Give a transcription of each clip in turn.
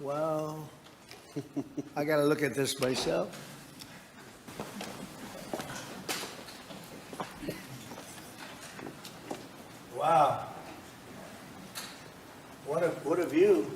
Well, I got to look at this myself. Wow. What a view.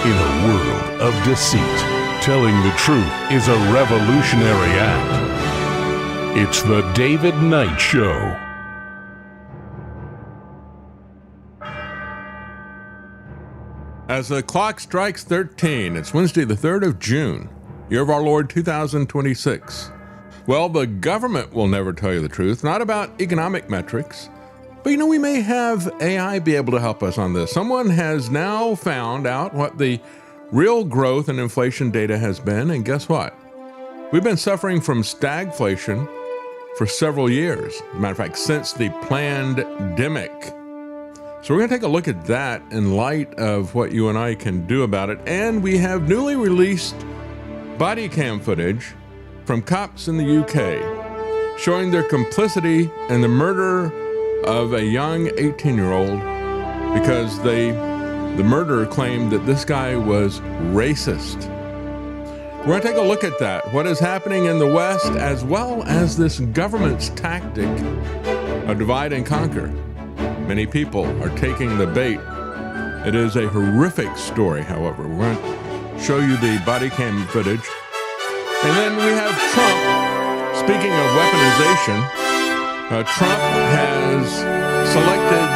In a world of deceit, telling the truth is a revolutionary act. It's the David Knight Show. As the clock strikes 13, it's Wednesday, the 3rd of June, year of our Lord 2026. Well, the government will never tell you the truth, not about economic metrics. But we may have AI be able to help us on this. Someone has now found out what the real growth and inflation data has been, and guess what? We've been suffering from stagflation for several years. As a matter of fact, since the plandemic. So we're going to take a look at that in light of what you and I can do about it. And we have newly released body cam footage from cops in the UK showing their complicity in the murder of a young 18-year-old because the murderer claimed that this guy was racist. We're going to take a look at that, what is happening in the West, as well as this government's tactic of divide and conquer. Many people are taking the bait. It is a horrific story, however. We're going to show you the body cam footage. And then we have Trump. Speaking of weaponization, Trump has selected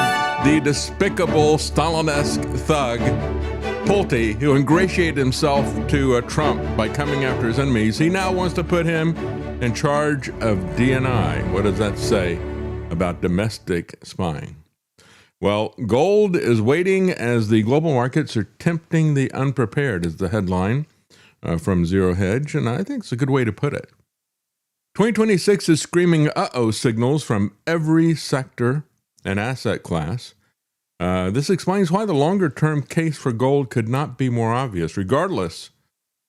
the despicable Stalin-esque thug, Pulte, who ingratiated himself to Trump by coming after his enemies. He now wants to put him in charge of DNI. What does that say about domestic spying? Well, gold is waiting as the global markets are tempting the unprepared, is the headline from Zero Hedge, and I think it's a good way to put it. 2026 is screaming uh-oh signals from every sector and asset class. This explains why the longer-term case for gold could not be more obvious, regardless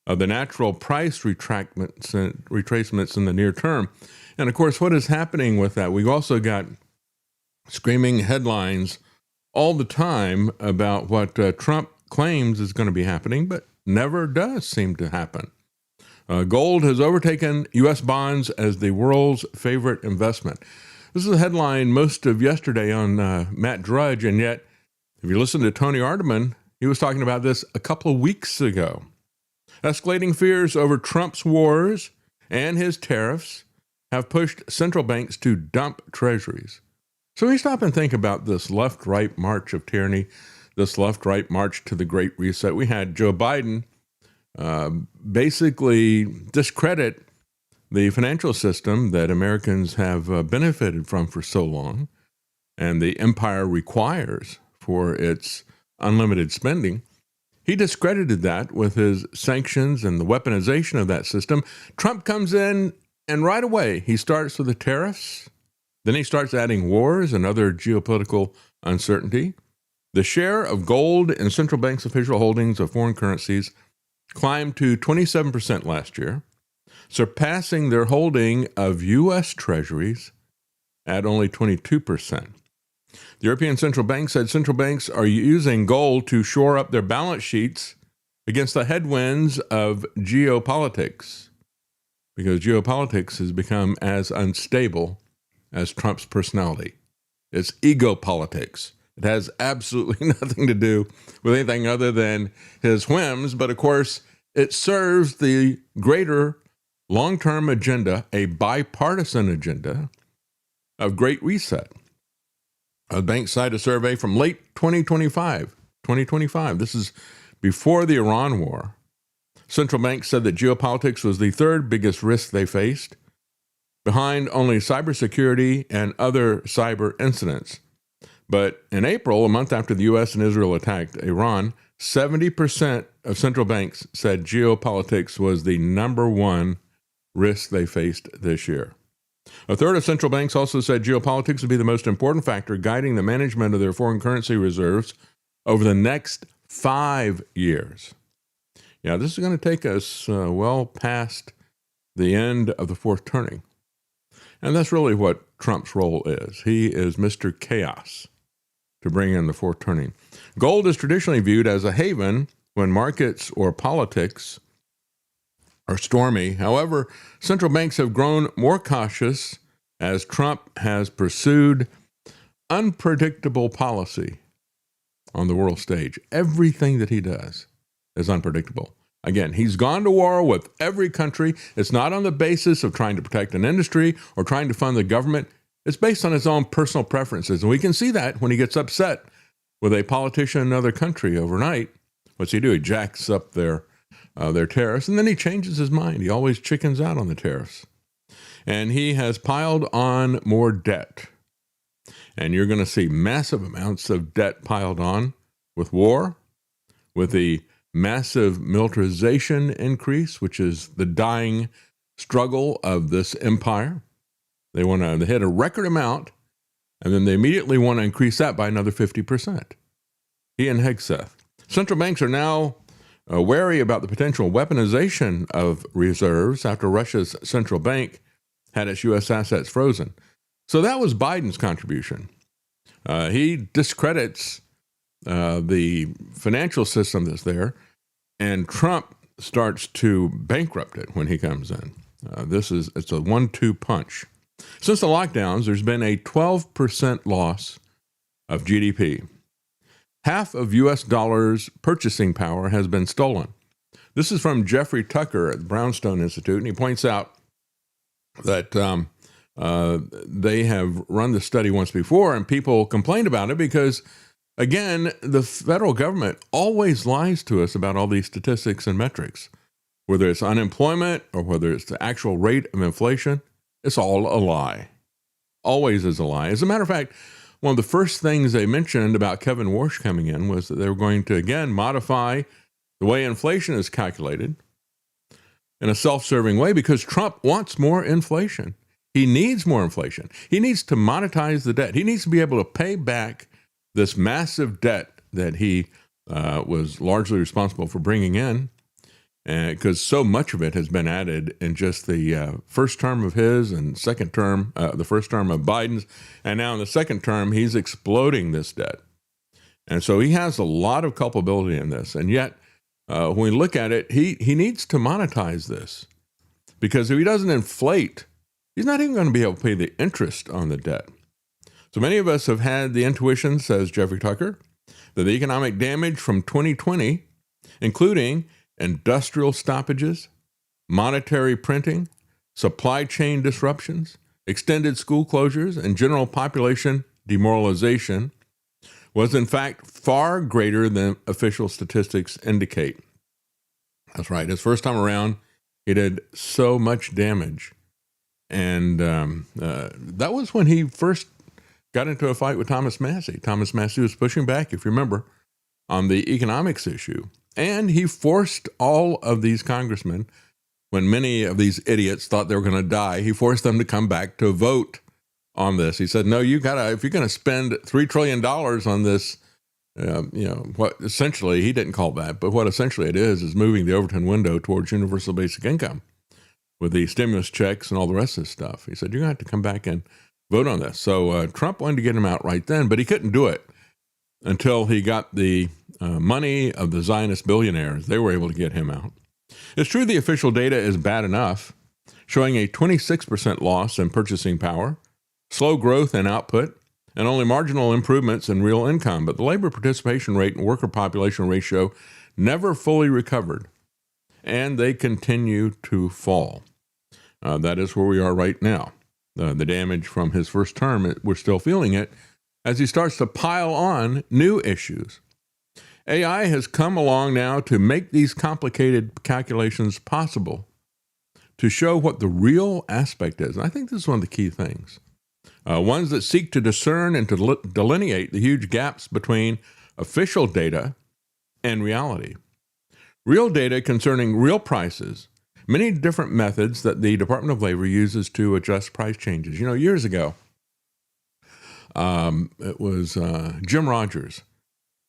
of the natural price retracements in the near term. And of course, what is happening with that? We've also got screaming headlines all the time about what Trump claims is going to be happening, but never does seem to happen. Gold has overtaken U.S. bonds as the world's favorite investment. This is a headline most of yesterday on Matt Drudge, and yet, if you listen to Tony Arterman, he was talking about this a couple of weeks ago. Escalating fears over Trump's wars and his tariffs have pushed central banks to dump treasuries. So we stop and think about this left-right march of tyranny, this left-right march to the Great Reset. We had Joe Biden basically discredit the financial system that Americans have benefited from for so long, and the empire requires for its unlimited spending. He discredited that with his sanctions and the weaponization of that system. Trump comes in, and right away he starts with the tariffs. Then he starts adding wars and other geopolitical uncertainty. The share of gold in central banks' official holdings of foreign currencies climbed to 27% last year, surpassing their holding of U.S. treasuries at only 22%. The European Central Bank said central banks are using gold to shore up their balance sheets against the headwinds of geopolitics, because geopolitics has become as unstable as Trump's personality. It's ego politics. It has absolutely nothing to do with anything other than his whims. But of course, it serves the greater long-term agenda, a bipartisan agenda of Great Reset. The bank cited a survey from late 2025. This is before the Iran war. Central banks said that geopolitics was the third biggest risk they faced, behind only cybersecurity and other cyber incidents. But in April, a month after the U.S. and Israel attacked Iran, 70% of central banks said geopolitics was the number one risk they faced this year. A third of central banks also said geopolitics would be the most important factor guiding the management of their foreign currency reserves over the next 5 years. Yeah, this is going to take us well past the end of the fourth turning. And that's really what Trump's role is. He is Mr. Chaos to bring in the fourth turning. Gold is traditionally viewed as a haven when markets or politics are stormy. However, central banks have grown more cautious as Trump has pursued unpredictable policy on the world stage. Everything that he does is unpredictable. Again, he's gone to war with every country. It's not on the basis of trying to protect an industry or trying to fund the government. It's based on his own personal preferences. And we can see that when he gets upset with a politician in another country overnight. What's he do? He jacks up their tariffs, and then he changes his mind. He always chickens out on the tariffs. And he has piled on more debt. And you're going to see massive amounts of debt piled on with war, with the massive militarization increase, which is the dying struggle of this empire. They hit a record amount, and then they immediately want to increase that by another 50%. He and Hegseth. Central banks are now wary about the potential weaponization of reserves after Russia's central bank had its U.S. assets frozen. So that was Biden's contribution. He discredits the financial system that's there, and Trump starts to bankrupt it when he comes in. It's a 1-2 punch. Since the lockdowns, there's been a 12% loss of GDP. Half of U.S. dollars purchasing power has been stolen. This is from Jeffrey Tucker at the Brownstone Institute, and he points out that they have run the study once before, and people complained about it because, again, the federal government always lies to us about all these statistics and metrics. Whether it's unemployment or whether it's the actual rate of inflation, it's all a lie. Always is a lie. As a matter of fact, one of the first things they mentioned about Kevin Warsh coming in was that they were going to, again, modify the way inflation is calculated in a self-serving way because Trump wants more inflation. He needs more inflation. He needs to monetize the debt. He needs to be able to pay back this massive debt that he was largely responsible for bringing in, because so much of it has been added in just the first term of his and second term, the first term of Biden's, and now in the second term, he's exploding this debt. And so he has a lot of culpability in this. And yet, when we look at it, he needs to monetize this, because if he doesn't inflate, he's not even going to be able to pay the interest on the debt. So many of us have had the intuition, says Jeffrey Tucker, that the economic damage from 2020, including industrial stoppages, monetary printing, supply chain disruptions, extended school closures, and general population demoralization, was in fact far greater than official statistics indicate. That's right. His first time around, he did so much damage. And that was when he first got into a fight with Thomas Massie. Thomas Massie was pushing back, if you remember, on the economics issue. And he forced all of these congressmen, when many of these idiots thought they were going to die, he forced them to come back to vote on this. He said, no, if you're going to spend $3 trillion on this, what essentially, he didn't call that, but what essentially it is moving the Overton window towards universal basic income with the stimulus checks and all the rest of this stuff. He said, you're going to have to come back and vote on this. So Trump wanted to get him out right then, but he couldn't do it until he got the money of the Zionist billionaires. They were able to get him out. It's true the official data is bad enough, showing a 26% loss in purchasing power, slow growth in output, and only marginal improvements in real income. But the labor participation rate and worker population ratio never fully recovered, and they continue to fall. That is where we are right now. The damage from his first term, we're still feeling it as he starts to pile on new issues. AI has come along now to make these complicated calculations possible, to show what the real aspect is. And I think this is one of the key things. Ones that seek to discern and to delineate the huge gaps between official data and reality. Real data concerning real prices, many different methods that the Department of Labor uses to adjust price changes. Years ago, it was Jim Rogers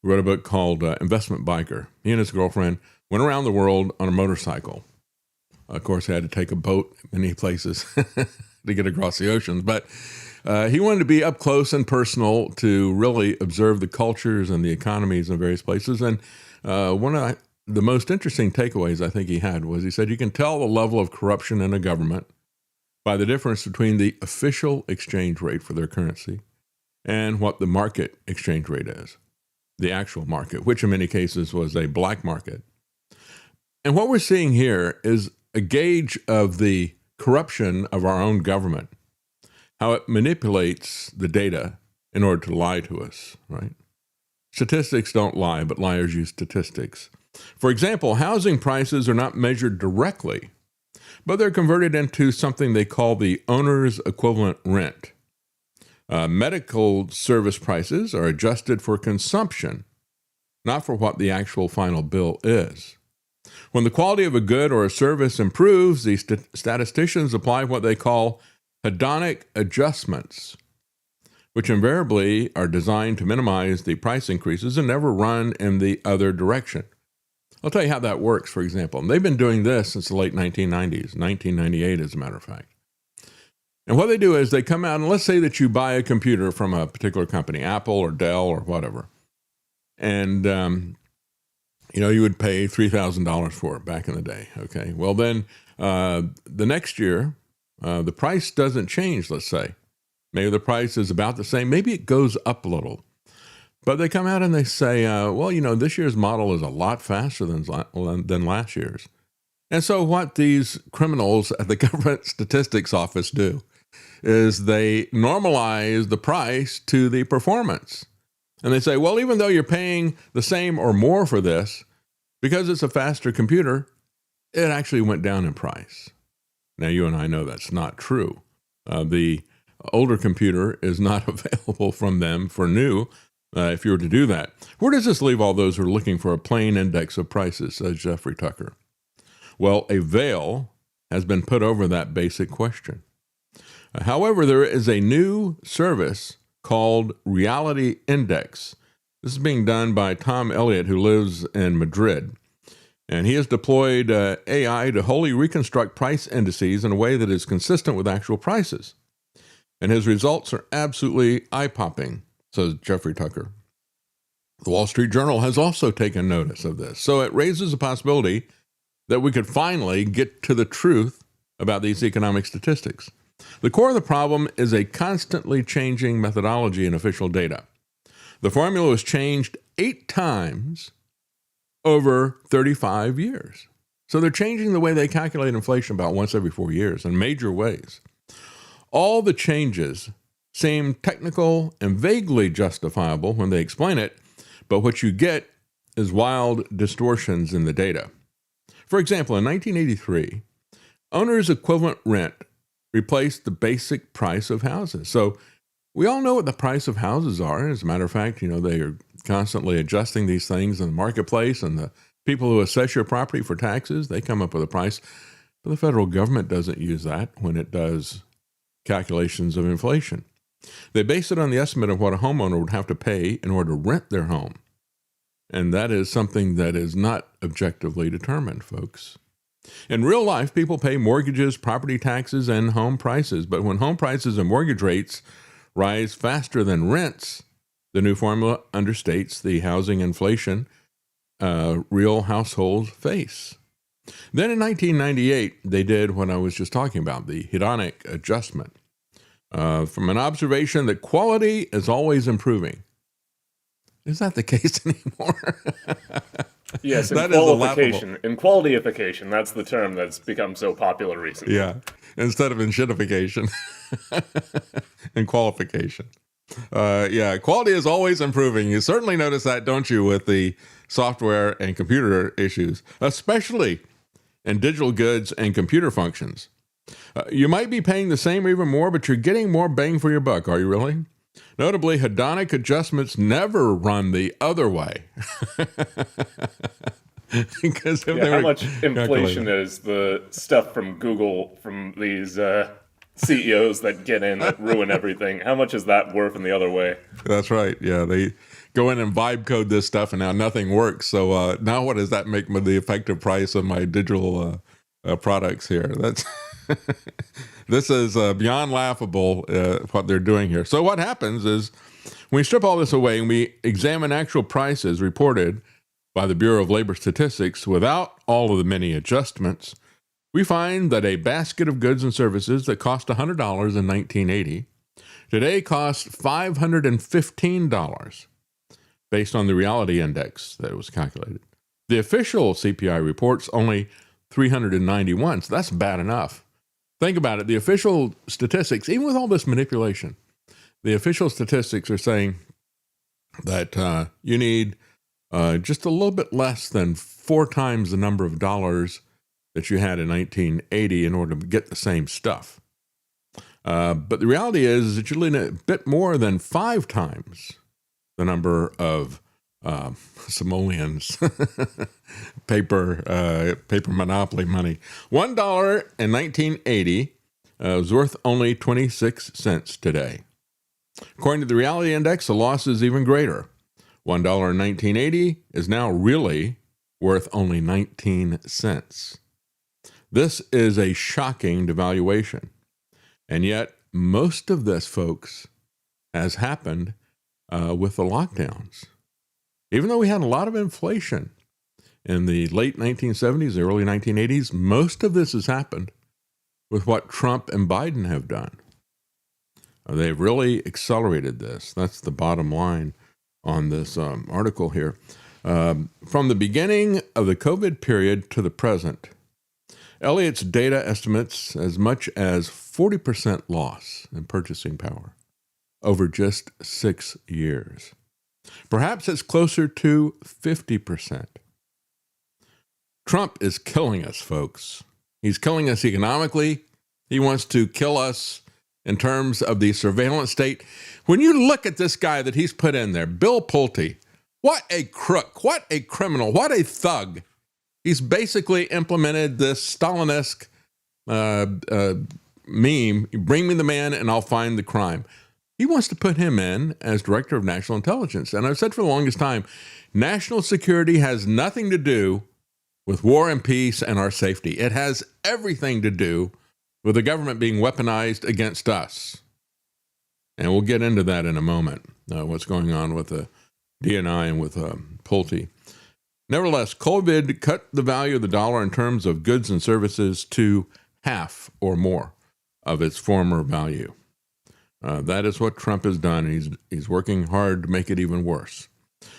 who wrote a book called Investment Biker. He and his girlfriend went around the world on a motorcycle. Of course, he had to take a boat many places to get across the oceans, but he wanted to be up close and personal to really observe the cultures and the economies in various places. And one of the most interesting takeaways I think he had was he said, you can tell the level of corruption in a government by the difference between the official exchange rate for their currency and what the market exchange rate is, the actual market, which in many cases was a black market. And what we're seeing here is a gauge of the corruption of our own government, how it manipulates the data in order to lie to us, right? Statistics don't lie, but liars use statistics. For example, housing prices are not measured directly, but they're converted into something they call the owner's equivalent rent. Medical service prices are adjusted for consumption, not for what the actual final bill is. When the quality of a good or a service improves, the statisticians apply what they call hedonic adjustments, which invariably are designed to minimize the price increases and never run in the other direction. I'll tell you how that works, for example. And they've been doing this since the late 1990s, 1998 as a matter of fact. And what they do is they come out and let's say that you buy a computer from a particular company, Apple or Dell or whatever. And, you would pay $3,000 for it back in the day. Okay. Well, then the next year, the price doesn't change, let's say. Maybe the price is about the same. Maybe it goes up a little. But they come out and they say, this year's model is a lot faster than last year's. And so what these criminals at the government statistics office do is they normalize the price to the performance. And they say, well, even though you're paying the same or more for this, because it's a faster computer, it actually went down in price. Now, you and I know that's not true. The older computer is not available from them for new if you were to do that. Where does this leave all those who are looking for a plain index of prices, says Jeffrey Tucker? Well, a veil has been put over that basic question. However, there is a new service called Reality Index. This is being done by Tom Elliott, who lives in Madrid. And he has deployed AI to wholly reconstruct price indices in a way that is consistent with actual prices. And his results are absolutely eye-popping, says Jeffrey Tucker. The Wall Street Journal has also taken notice of this. So it raises a possibility that we could finally get to the truth about these economic statistics. The core of the problem is a constantly changing methodology in official data. The formula was changed 8 times over 35 years. So they're changing the way they calculate inflation about once every 4 years in major ways. All the changes seem technical and vaguely justifiable when they explain it, but what you get is wild distortions in the data. For example, in 1983, owner's equivalent rent replaced the basic price of houses. So we all know what the price of houses are. As a matter of fact, they are constantly adjusting these things in the marketplace, and the people who assess your property for taxes, they come up with a price. But the federal government doesn't use that when it does calculations of inflation. They base it on the estimate of what a homeowner would have to pay in order to rent their home. And that is something that is not objectively determined, folks. In real life, people pay mortgages, property taxes, and home prices. But when home prices and mortgage rates rise faster than rents, the new formula understates the housing inflation real households face. Then in 1998, they did what I was just talking about, the hedonic adjustment. from an observation that quality is always improving. Is that the case anymore? Yes, in That is a qualification, in qualityification, that's the term that's become so popular recently. Yeah, instead of in shitification and qualification. Yeah, quality is always improving. You certainly notice that, don't you, with the software and computer issues, especially in digital goods and computer functions. You might be paying the same or even more, but you're getting more bang for your buck, are you really? Notably, hedonic adjustments never run the other way. Because if they How were much inflation calculated. is the stuff from Google, from these CEOs that get in that ruin everything? How much is that worth in the other way? That's right. Yeah, they go in and vibe code this stuff, and now nothing works. So now, what does that make with the effective price of my digital products here? That's this is beyond laughable what they're doing here. So what happens is when we strip all this away and we examine actual prices reported by the Bureau of Labor Statistics without all of the many adjustments, we find that a basket of goods and services that cost $100 in 1980 today costs $515 based on the reality index that was calculated. The official CPI report's only 391, so that's bad enough. Think about it. The official statistics, even with all this manipulation, the official statistics are saying that you need just a little bit less than 4 times the number of dollars that you had in 1980 in order to get the same stuff. But the reality is that you need a bit more than 5 times the number of simoleons, paper monopoly money. $1 in 1980 was worth only 26 cents today. According to the reality index, the loss is even greater. $1 in 1980 is now really worth only 19 cents. This is a shocking devaluation. And yet, most of this, folks, has happened with the lockdowns. Even though we had a lot of inflation in the late 1970s, early 1980s, most of this has happened with what Trump and Biden have done. They've really accelerated this. That's the bottom line on this article here. From the beginning of the COVID period to the present, Elliott's data estimates as much as 40% loss in purchasing power over just 6 years. Perhaps it's closer to 50%. Trump is killing us, folks. He's killing us economically. He wants to kill us in terms of the surveillance state. When you look at this guy that he's put in there, Bill Pulte, what a crook, what a criminal, what a thug. He's basically implemented this Stalin-esque meme, bring me the man and I'll find the crime. He wants to put him in as director of national intelligence. And I've said for the longest time, national security has nothing to do with war and peace and our safety. It has everything to do with the government being weaponized against us. And we'll get into that in a moment, what's going on with the DNI and with Pulte. Nevertheless, COVID cut the value of the dollar in terms of goods and services to half or more of its former value. That is what Trump has done, and he's working hard to make it even worse.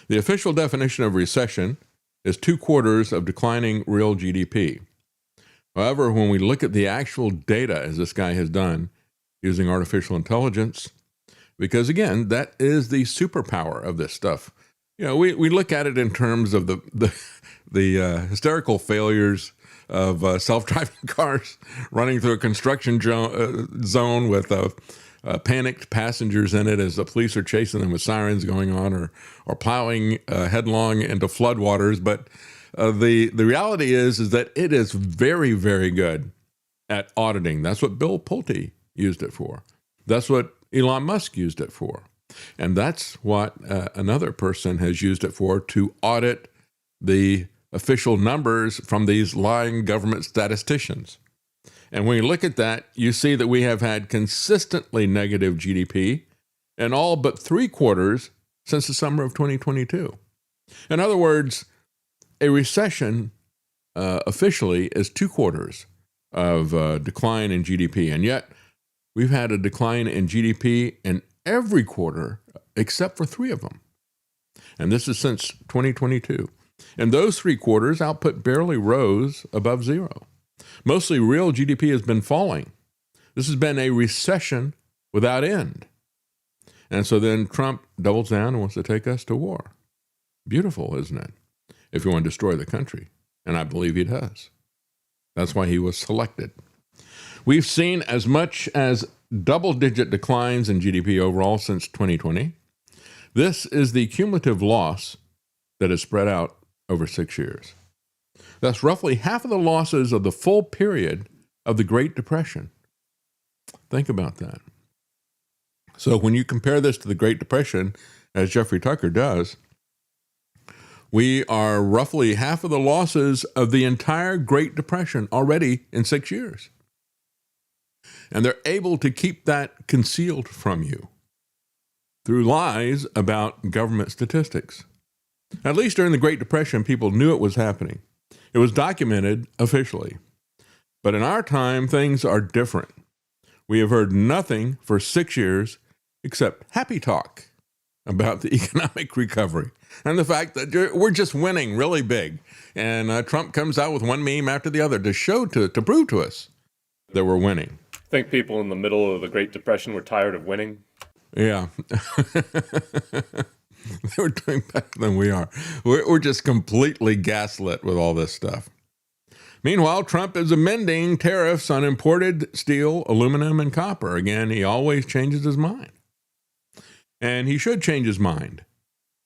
The official definition of recession is 2 quarters of declining real GDP. However, when we look at the actual data, as this guy has done, using artificial intelligence, because again, that is the superpower of this stuff. You know, we look at it in terms of the hysterical failures of self-driving cars running through a construction zone with panicked passengers in it as the police are chasing them with sirens going on, or plowing headlong into floodwaters. But the reality is that it is very, very good at auditing. That's what Bill Pulte used it for. That's what Elon Musk used it for. And that's what another person has used it for, to audit the official numbers from these lying government statisticians. And when you look at that, you see that we have had consistently negative GDP in all but 3 quarters since the summer of 2022. In other words, a recession officially is 2 quarters of decline in GDP. And yet, we've had a decline in GDP in every quarter except for 3 of them. And this is since 2022. In those 3 quarters, output barely rose above zero. Mostly real GDP has been falling. This has been a recession without end. And so then Trump doubles down and wants to take us to war. Beautiful, isn't it? If you want to destroy the country. And I believe he does. That's why he was selected. We've seen as much as double-digit declines in GDP overall since 2020. This is the cumulative loss that is spread out over 6 years. That's roughly half of the losses of the full period of the Great Depression. Think about that. So when you compare this to the Great Depression, as Jeffrey Tucker does, we are roughly half of the losses of the entire Great Depression already in 6 years. And they're able to keep that concealed from you through lies about government statistics. At least during the Great Depression, people knew it was happening. It was documented officially. But in our time, things are different. We have heard nothing for 6 years except happy talk about the economic recovery and the fact that we're just winning really big. And Trump comes out with one meme after the other to prove to us that we're winning. Think people in the middle of the Great Depression were tired of winning? Yeah. They were doing better than we are. We're just completely gaslit with all this stuff. Meanwhile, Trump is amending tariffs on imported steel, aluminum, and copper. Again, he always changes his mind. And he should change his mind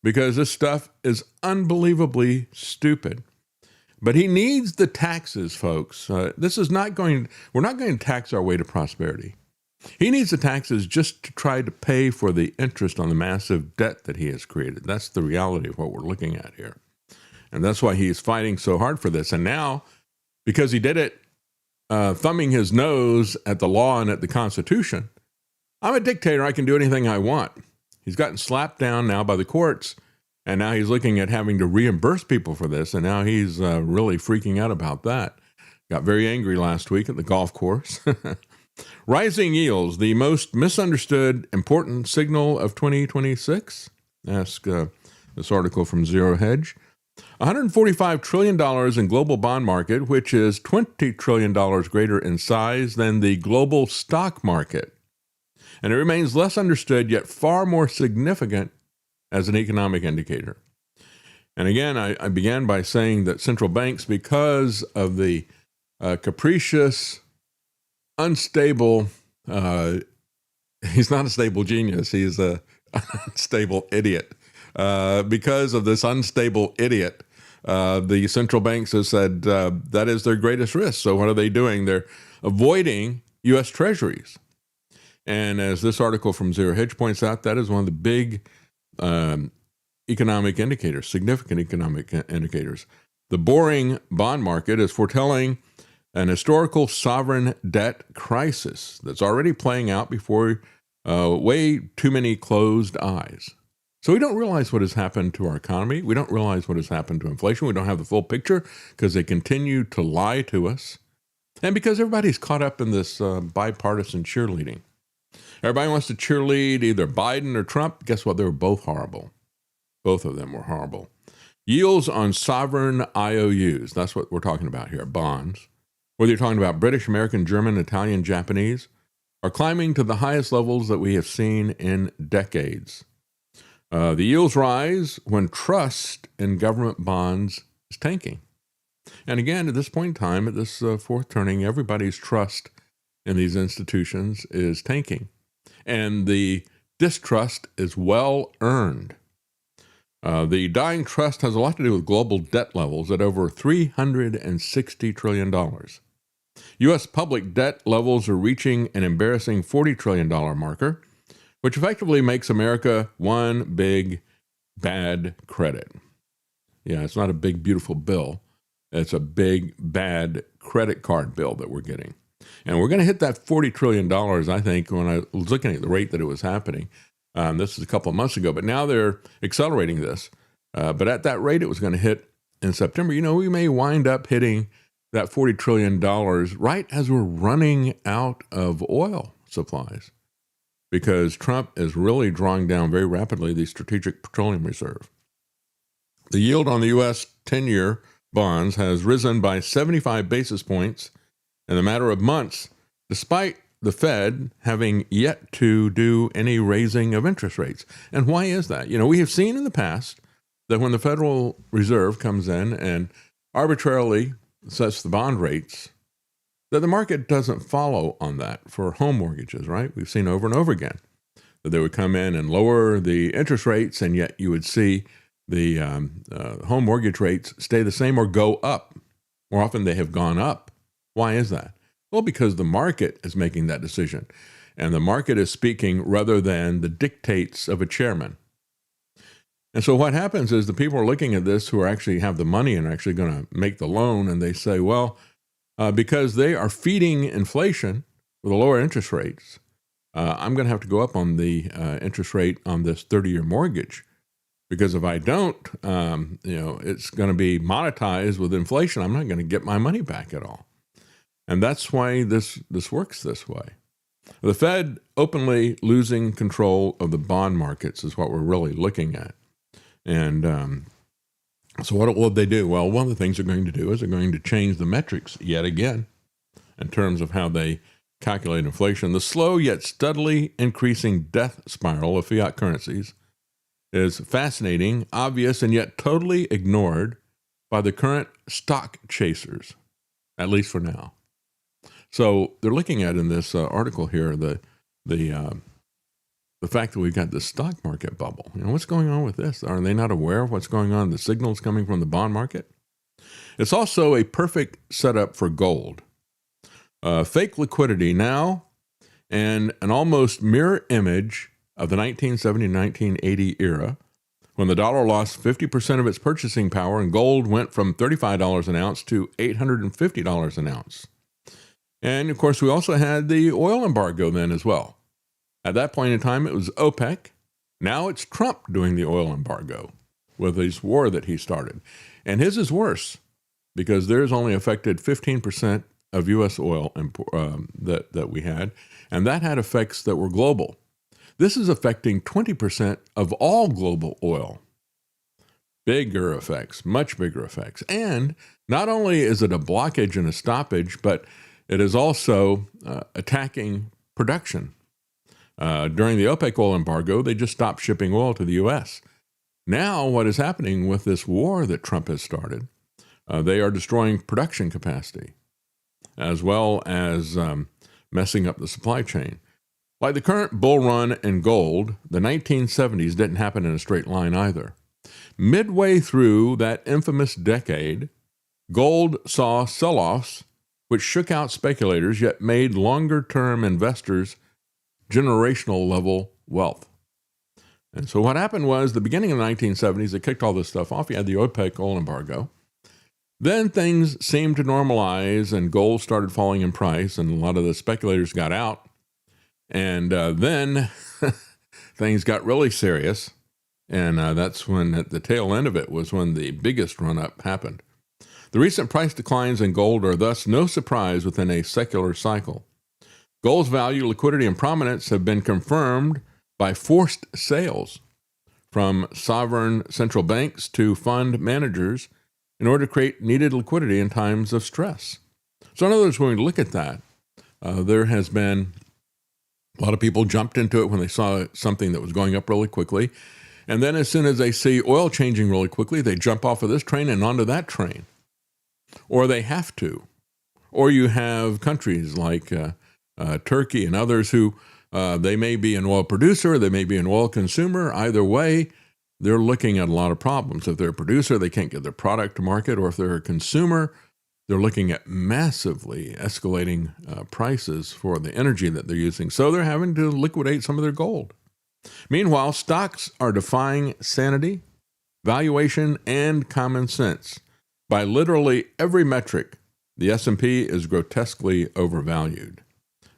because this stuff is unbelievably stupid. But he needs the taxes, folks. We're not going to tax our way to prosperity. He needs the taxes just to try to pay for the interest on the massive debt that he has created. That's the reality of what we're looking at here. And that's why he's fighting so hard for this. And now, because he did it thumbing his nose at the law and at the Constitution, I'm a dictator. I can do anything I want. He's gotten slapped down now by the courts. And now he's looking at having to reimburse people for this. And now he's really freaking out about that. Got very angry last week at the golf course. Rising yields, the most misunderstood important signal of 2026? Ask this article from Zero Hedge. $145 trillion in global bond market, which is $20 trillion greater in size than the global stock market. And it remains less understood, yet far more significant as an economic indicator. And again, I began by saying that central banks, because of the capricious, unstable, he's not a stable genius, he's a unstable idiot. Because of this unstable idiot, the central banks have said that is their greatest risk. So what are they doing? They're avoiding U.S. treasuries. And as this article from Zero Hedge points out, that is one of the big economic indicators, significant economic indicators. The boring bond market is foretelling an historical sovereign debt crisis that's already playing out before way too many closed eyes. So we don't realize what has happened to our economy. We don't realize what has happened to inflation. We don't have the full picture because they continue to lie to us. And because everybody's caught up in this bipartisan cheerleading. Everybody wants to cheerlead either Biden or Trump. Guess what? They were both horrible. Both of them were horrible. Yields on sovereign IOUs, that's what we're talking about here, bonds, whether you're talking about British, American, German, Italian, Japanese, are climbing to the highest levels that we have seen in decades. The yields rise when trust in government bonds is tanking. And again, at this point in time, at this fourth turning, everybody's trust in these institutions is tanking. And the distrust is well earned. The dying trust has a lot to do with global debt levels at over $360 trillion. U.S. public debt levels are reaching an embarrassing $40 trillion marker, which effectively makes America one big bad credit. Yeah, it's not a big, beautiful bill. It's a big, bad credit card bill that we're getting. And we're going to hit that $40 trillion, I think, when I was looking at the rate that it was happening. This is a couple of months ago, but now they're accelerating this. But at that rate, it was going to hit in September. You know, we may wind up hitting that $40 trillion right as we're running out of oil supplies because Trump is really drawing down very rapidly the Strategic Petroleum Reserve. The yield on the U.S. 10-year bonds has risen by 75 basis points in a matter of months, despite the Fed having yet to do any raising of interest rates. And why is that? We have seen in the past that when the Federal Reserve comes in and arbitrarily sets the bond rates, that the market doesn't follow on that for home mortgages, right? We've seen over and over again that they would come in and lower the interest rates, and yet you would see the home mortgage rates stay the same or go up. More often they have gone up. Why is that? Well, because the market is making that decision, and the market is speaking rather than the dictates of a chairman. And so what happens is the people are looking at this who are actually have the money and are actually going to make the loan, and they say, well, because they are feeding inflation with the lower interest rates, I'm going to have to go up on the interest rate on this 30-year mortgage. Because if I don't, it's going to be monetized with inflation. I'm not going to get my money back at all. And that's why this works this way. The Fed openly losing control of the bond markets is what we're really looking at. And so what will they do? Well, one of the things they're going to do is they're going to change the metrics yet again in terms of how they calculate inflation. The slow yet steadily increasing death spiral of fiat currencies is fascinating, obvious, and yet totally ignored by the current stock chasers, at least for now. So they're looking at in this article here the fact that we've got this stock market bubble. What's going on with this? Are they not aware of what's going on? The signals coming from the bond market. It's also a perfect setup for gold. Fake liquidity now, and an almost mirror image of the 1970-1980 era, when the dollar lost 50% of its purchasing power and gold went from $35 an ounce to $850 an ounce. And, of course, we also had the oil embargo then as well. At that point in time, it was OPEC. Now it's Trump doing the oil embargo with his war that he started. And his is worse because theirs only affected 15% of U.S. oil that we had, and that had effects that were global. This is affecting 20% of all global oil. Bigger effects, much bigger effects. And not only is it a blockage and a stoppage, but it is also attacking production. During the OPEC oil embargo, they just stopped shipping oil to the U.S. Now, what is happening with this war that Trump has started, they are destroying production capacity, as well as messing up the supply chain. Like the current bull run in gold, the 1970s didn't happen in a straight line either. Midway through that infamous decade, gold saw sell-offs which shook out speculators yet made longer-term investors generational level wealth. And so what happened was the beginning of the 1970s, it kicked all this stuff off. You had the OPEC oil embargo. Then things seemed to normalize and gold started falling in price and a lot of the speculators got out. And then things got really serious. And that's when at the tail end of it was when the biggest run-up happened. The recent price declines in gold are thus no surprise within a secular cycle. Gold's value, liquidity, and prominence have been confirmed by forced sales from sovereign central banks to fund managers in order to create needed liquidity in times of stress. So in other words, when we look at that, there has been a lot of people jumped into it when they saw something that was going up really quickly. And then as soon as they see oil changing really quickly, they jump off of this train and onto that train. Or they have to. Or you have countries like Turkey and others who they may be an oil producer, they may be an oil consumer. Either way, they're looking at a lot of problems. If they're a producer, they can't get their product to market. Or if they're a consumer, they're looking at massively escalating prices for the energy that they're using. So they're having to liquidate some of their gold. Meanwhile, stocks are defying sanity, valuation, and common sense. By literally every metric, the S&P is grotesquely overvalued.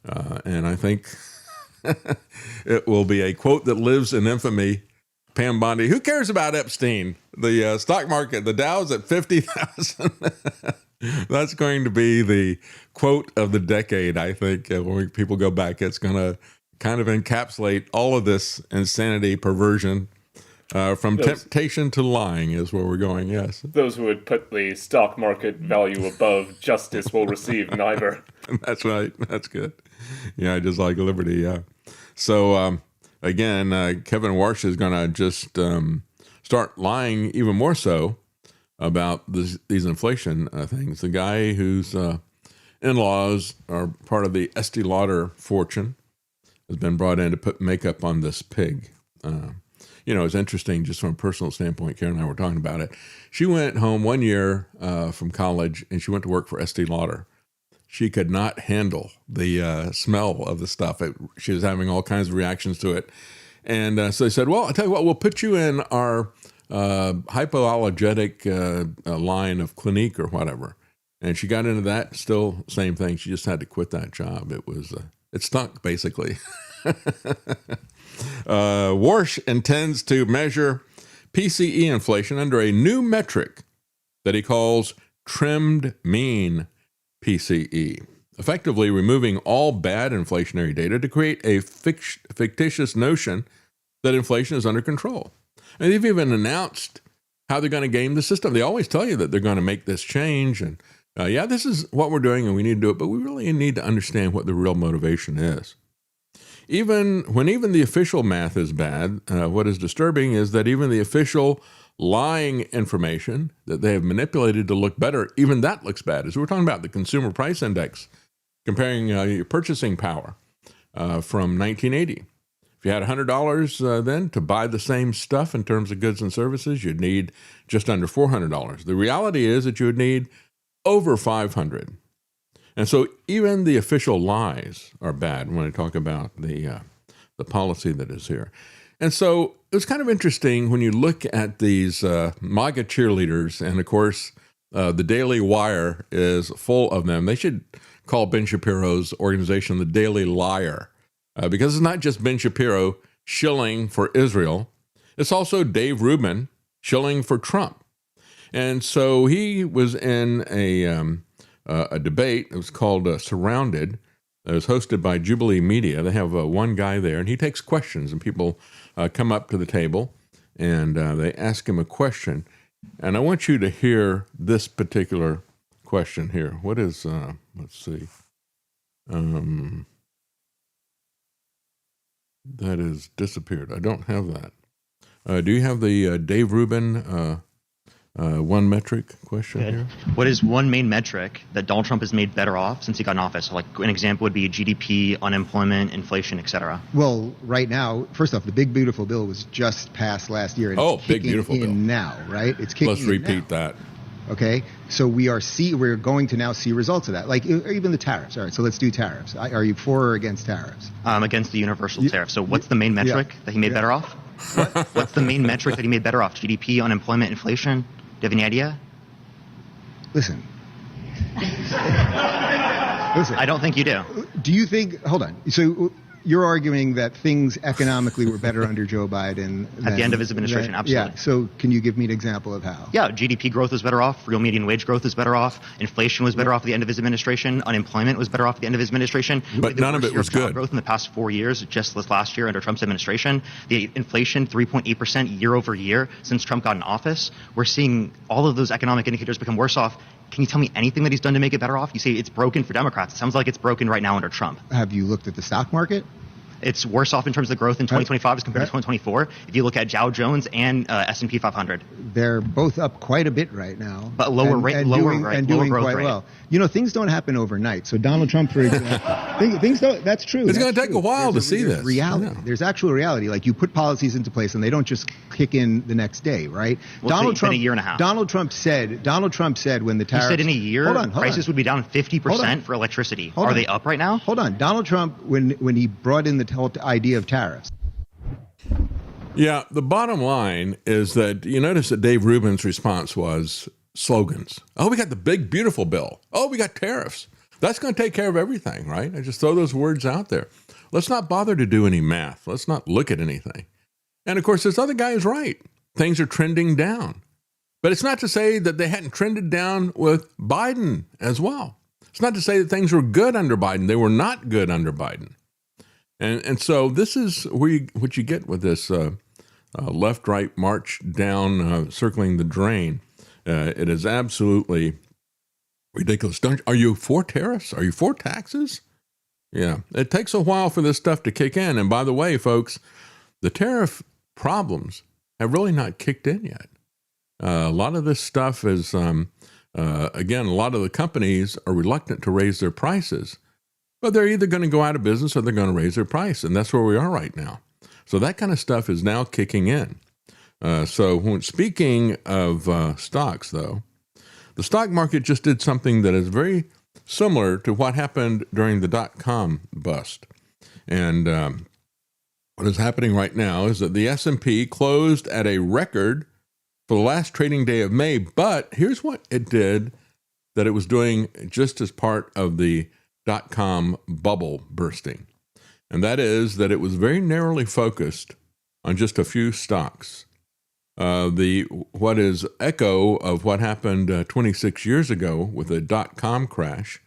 And I think it will be a quote that lives in infamy. Pam Bondi, who cares about Epstein? The stock market, the Dow's at 50,000. That's going to be the quote of the decade, I think. When people go back, it's going to kind of encapsulate all of this insanity, perversion, from temptation to lying is where we're going, yes. Those who would put the stock market value above justice will receive neither. That's right. That's good. Yeah, just like liberty, yeah. So, again, Kevin Warsh is going to just start lying even more so about these inflation things. The guy whose in-laws are part of the Estee Lauder fortune has been brought in to put makeup on this pig. It's interesting just from a personal standpoint. Karen and I were talking about it. She went home 1 year from college, and she went to work for Estee Lauder. She could not handle the smell of the stuff. She was having all kinds of reactions to it. And so they said, well, I'll tell you what, we'll put you in our hypoallergenic line of Clinique or whatever. And she got into that, still same thing. She just had to quit that job. It stunk, basically. Warsh intends to measure PCE inflation under a new metric that he calls trimmed mean PCE, effectively removing all bad inflationary data to create a fictitious notion that inflation is under control. And they've even announced how they're going to game the system. They always tell you that they're going to make this change. And this is what we're doing and we need to do it. But we really need to understand what the real motivation is. When the official math is bad, what is disturbing is that even the official lying information that they have manipulated to look better, even that looks bad. As we're talking about the Consumer Price Index, comparing your purchasing power from 1980. If you had $100 then to buy the same stuff in terms of goods and services, you'd need just under $400. The reality is that you would need over $500. And so even the official lies are bad when I talk about the policy that is here. And so it was kind of interesting when you look at these MAGA cheerleaders, and of course, the Daily Wire is full of them. They should call Ben Shapiro's organization the Daily Liar, because it's not just Ben Shapiro shilling for Israel. It's also Dave Rubin shilling for Trump. And so he was in a debate. It was called Surrounded. It was hosted by Jubilee Media. They have one guy there, and he takes questions, and people come up to the table, and they ask him a question. And I want you to hear this particular question here. What is, let's see. That has disappeared. I don't have that. Do you have the Dave Rubin one metric question here? What is one main metric that Donald Trump has made better off since he got in office? Like an example would be GDP, unemployment, inflation, etc. Well, right now, first off, the Big Beautiful Bill was just passed last year. And it's Big Beautiful in Bill. Now, right? It's kicking Let's in repeat now. that. Okay, so we're going to now see results of that, like even the tariffs. All right, so let's do tariffs. Are you for or against tariffs? Against the universal tariff. So what's the main metric that he made better off? What's the main metric that he made better off? GDP, unemployment, inflation? Do you have any idea? Listen. I don't think you do. Do you think? Hold on. So you're arguing that things economically were better under Joe Biden At the end of his administration, absolutely. Yeah. So can you give me an example of how? Yeah, GDP growth was better off. Real median wage growth was better off. Inflation was better off at the end of his administration. Unemployment was better off at the end of his administration. But none of it was good. Growth in the past 4 years, just this last year under Trump's administration. The inflation, 3.8% year over year since Trump got in office. We're seeing all of those economic indicators become worse off. Can you tell me anything that he's done to make it better off? You say it's broken for Democrats. It sounds like it's broken right now under Trump. Have you looked at the stock market? It's worse off in terms of growth in 2025 as compared to 2024. If you look at Dow Jones and S&P 500, they're both up quite a bit right now, but lower doing growth quite rate. well. You know, things don't happen overnight. So Donald Trump, for example, things don't. That's true. It's going to take a while to see this. Reality. Yeah. There's actual reality. Like you put policies into place, and they don't just kick in the next day, right? Well, Donald Trump, a year and a half. Donald Trump said when the tariffs. He said in a year, prices would be down 50% for electricity. Are they up right now? Hold on. Donald Trump, when he brought in the whole idea of tariffs. Yeah, the bottom line is that you notice that Dave Rubin's response was slogans. Oh, we got the big, beautiful bill. Oh, we got tariffs. That's going to take care of everything, right? I just throw those words out there. Let's not bother to do any math. Let's not look at anything. And of course, this other guy is right. Things are trending down. But it's not to say that they hadn't trended down with Biden as well. It's not to say that things were good under Biden. They were not good under Biden. And so this is what you get with this left-right march down, circling the drain. It is absolutely ridiculous. Are you for tariffs? Are you for taxes? Yeah, it takes a while for this stuff to kick in. And by the way, folks, the tariff problems have really not kicked in yet. A lot of this stuff is, again, a lot of the companies are reluctant to raise their prices, but they're either going to go out of business or they're going to raise their price. And that's where we are right now. So that kind of stuff is now kicking in. Speaking of stocks, though, the stock market just did something that is very similar to what happened during the dot-com bust. And what is happening right now is that the S&P closed at a record for the last trading day of May. But here's what it did that it was doing just as part of the dot-com bubble bursting. And that is that it was very narrowly focused on just a few stocks. What is echo of what happened 26 years ago with the dot-com crash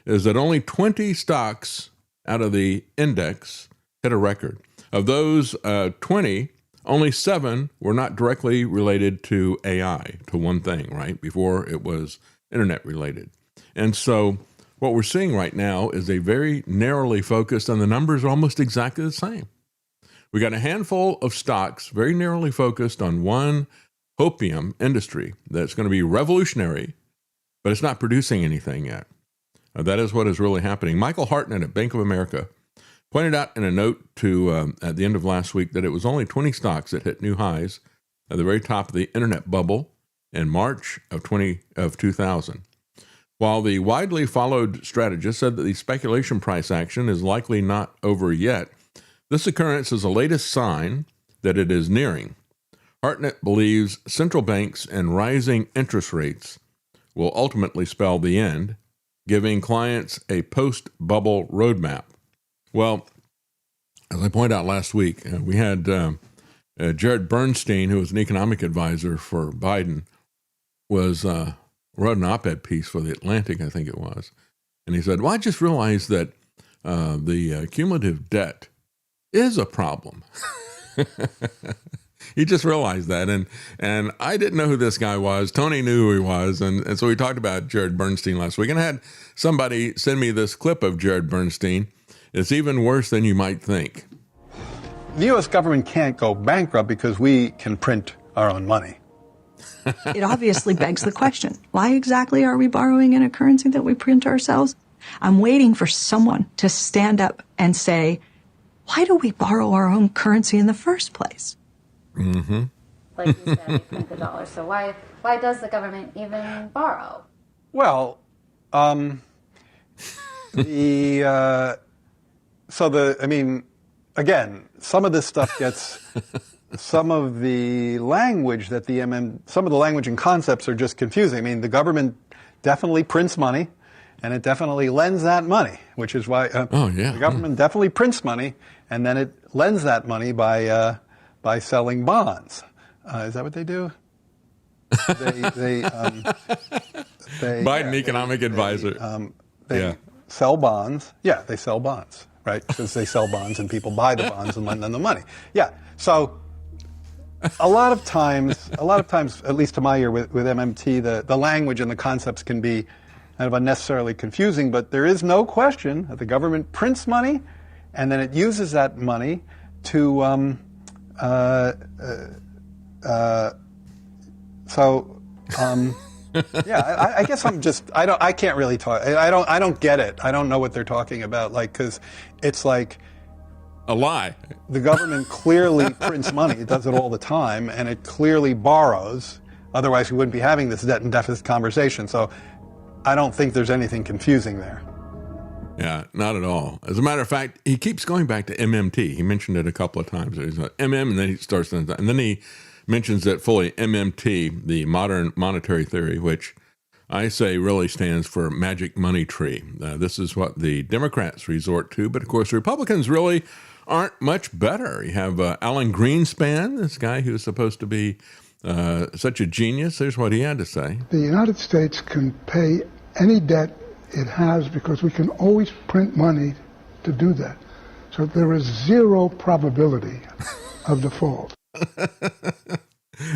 is that only 20 stocks out of the index hit a record. Of those 20, only 7 were not directly related to AI, to one thing, right? Before it was internet related. And so what we're seeing right now is a very narrowly focused, and the numbers are almost exactly the same. We got a handful of stocks very narrowly focused on one opium industry that's going to be revolutionary, but it's not producing anything yet. That is what is really happening. Michael Hartnett at Bank of America pointed out in a note to at the end of last week that it was only 20 stocks that hit new highs at the very top of the internet bubble in March of 2000. While the widely followed strategist said that the speculation price action is likely not over yet, this occurrence is the latest sign that it is nearing. Hartnett believes central banks and rising interest rates will ultimately spell the end, giving clients a post-bubble roadmap. Well, as I pointed out last week, we had Jared Bernstein, who was an economic advisor for Biden, wrote an op-ed piece for The Atlantic, I think it was. And he said, well, I just realized that the cumulative debt is a problem. He just realized that. And I didn't know who this guy was. Tony knew who he was. And so we talked about Jared Bernstein last week. And I had somebody send me this clip of Jared Bernstein. It's even worse than you might think. The U.S. government can't go bankrupt because we can print our own money. It obviously begs the question, why exactly are we borrowing in a currency that we print ourselves? I'm waiting for someone to stand up and say, why do we borrow our own currency in the first place? Mm-hmm. Like you said, we print the dollar. So why does the government even borrow? Well, again, some of this stuff gets, some of the language that some of the language and concepts are just confusing. I mean, the government definitely prints money, and it definitely lends that money, which is why the government definitely prints money, and then it lends that money by selling bonds. Is that what they do? Biden economic advisor. They sell bonds. Yeah, they sell bonds, right? Because they sell bonds and people buy the bonds and lend them the money. Yeah. So a lot of times, at least to my ear with MMT, the language and the concepts can be kind of unnecessarily confusing, but there is no question that the government prints money and then it uses that money to I guess I can't really talk. I don't get it. I don't know what they're talking about. Like, because it's like a lie. The government clearly prints money. It does it all the time, and it clearly borrows. Otherwise, we wouldn't be having this debt and deficit conversation. So I don't think there's anything confusing there. Yeah, not at all. As a matter of fact, he keeps going back to MMT. He mentioned it a couple of times. He's like, and then he starts, and then he mentions it fully, MMT, the modern monetary theory, which I say really stands for magic money tree. This is what the Democrats resort to, but of course Republicans really aren't much better. You have Alan Greenspan, this guy who's supposed to be such a genius. Here's what he had to say. The United States can pay any debt it has because we can always print money to do that. So there is zero probability of default.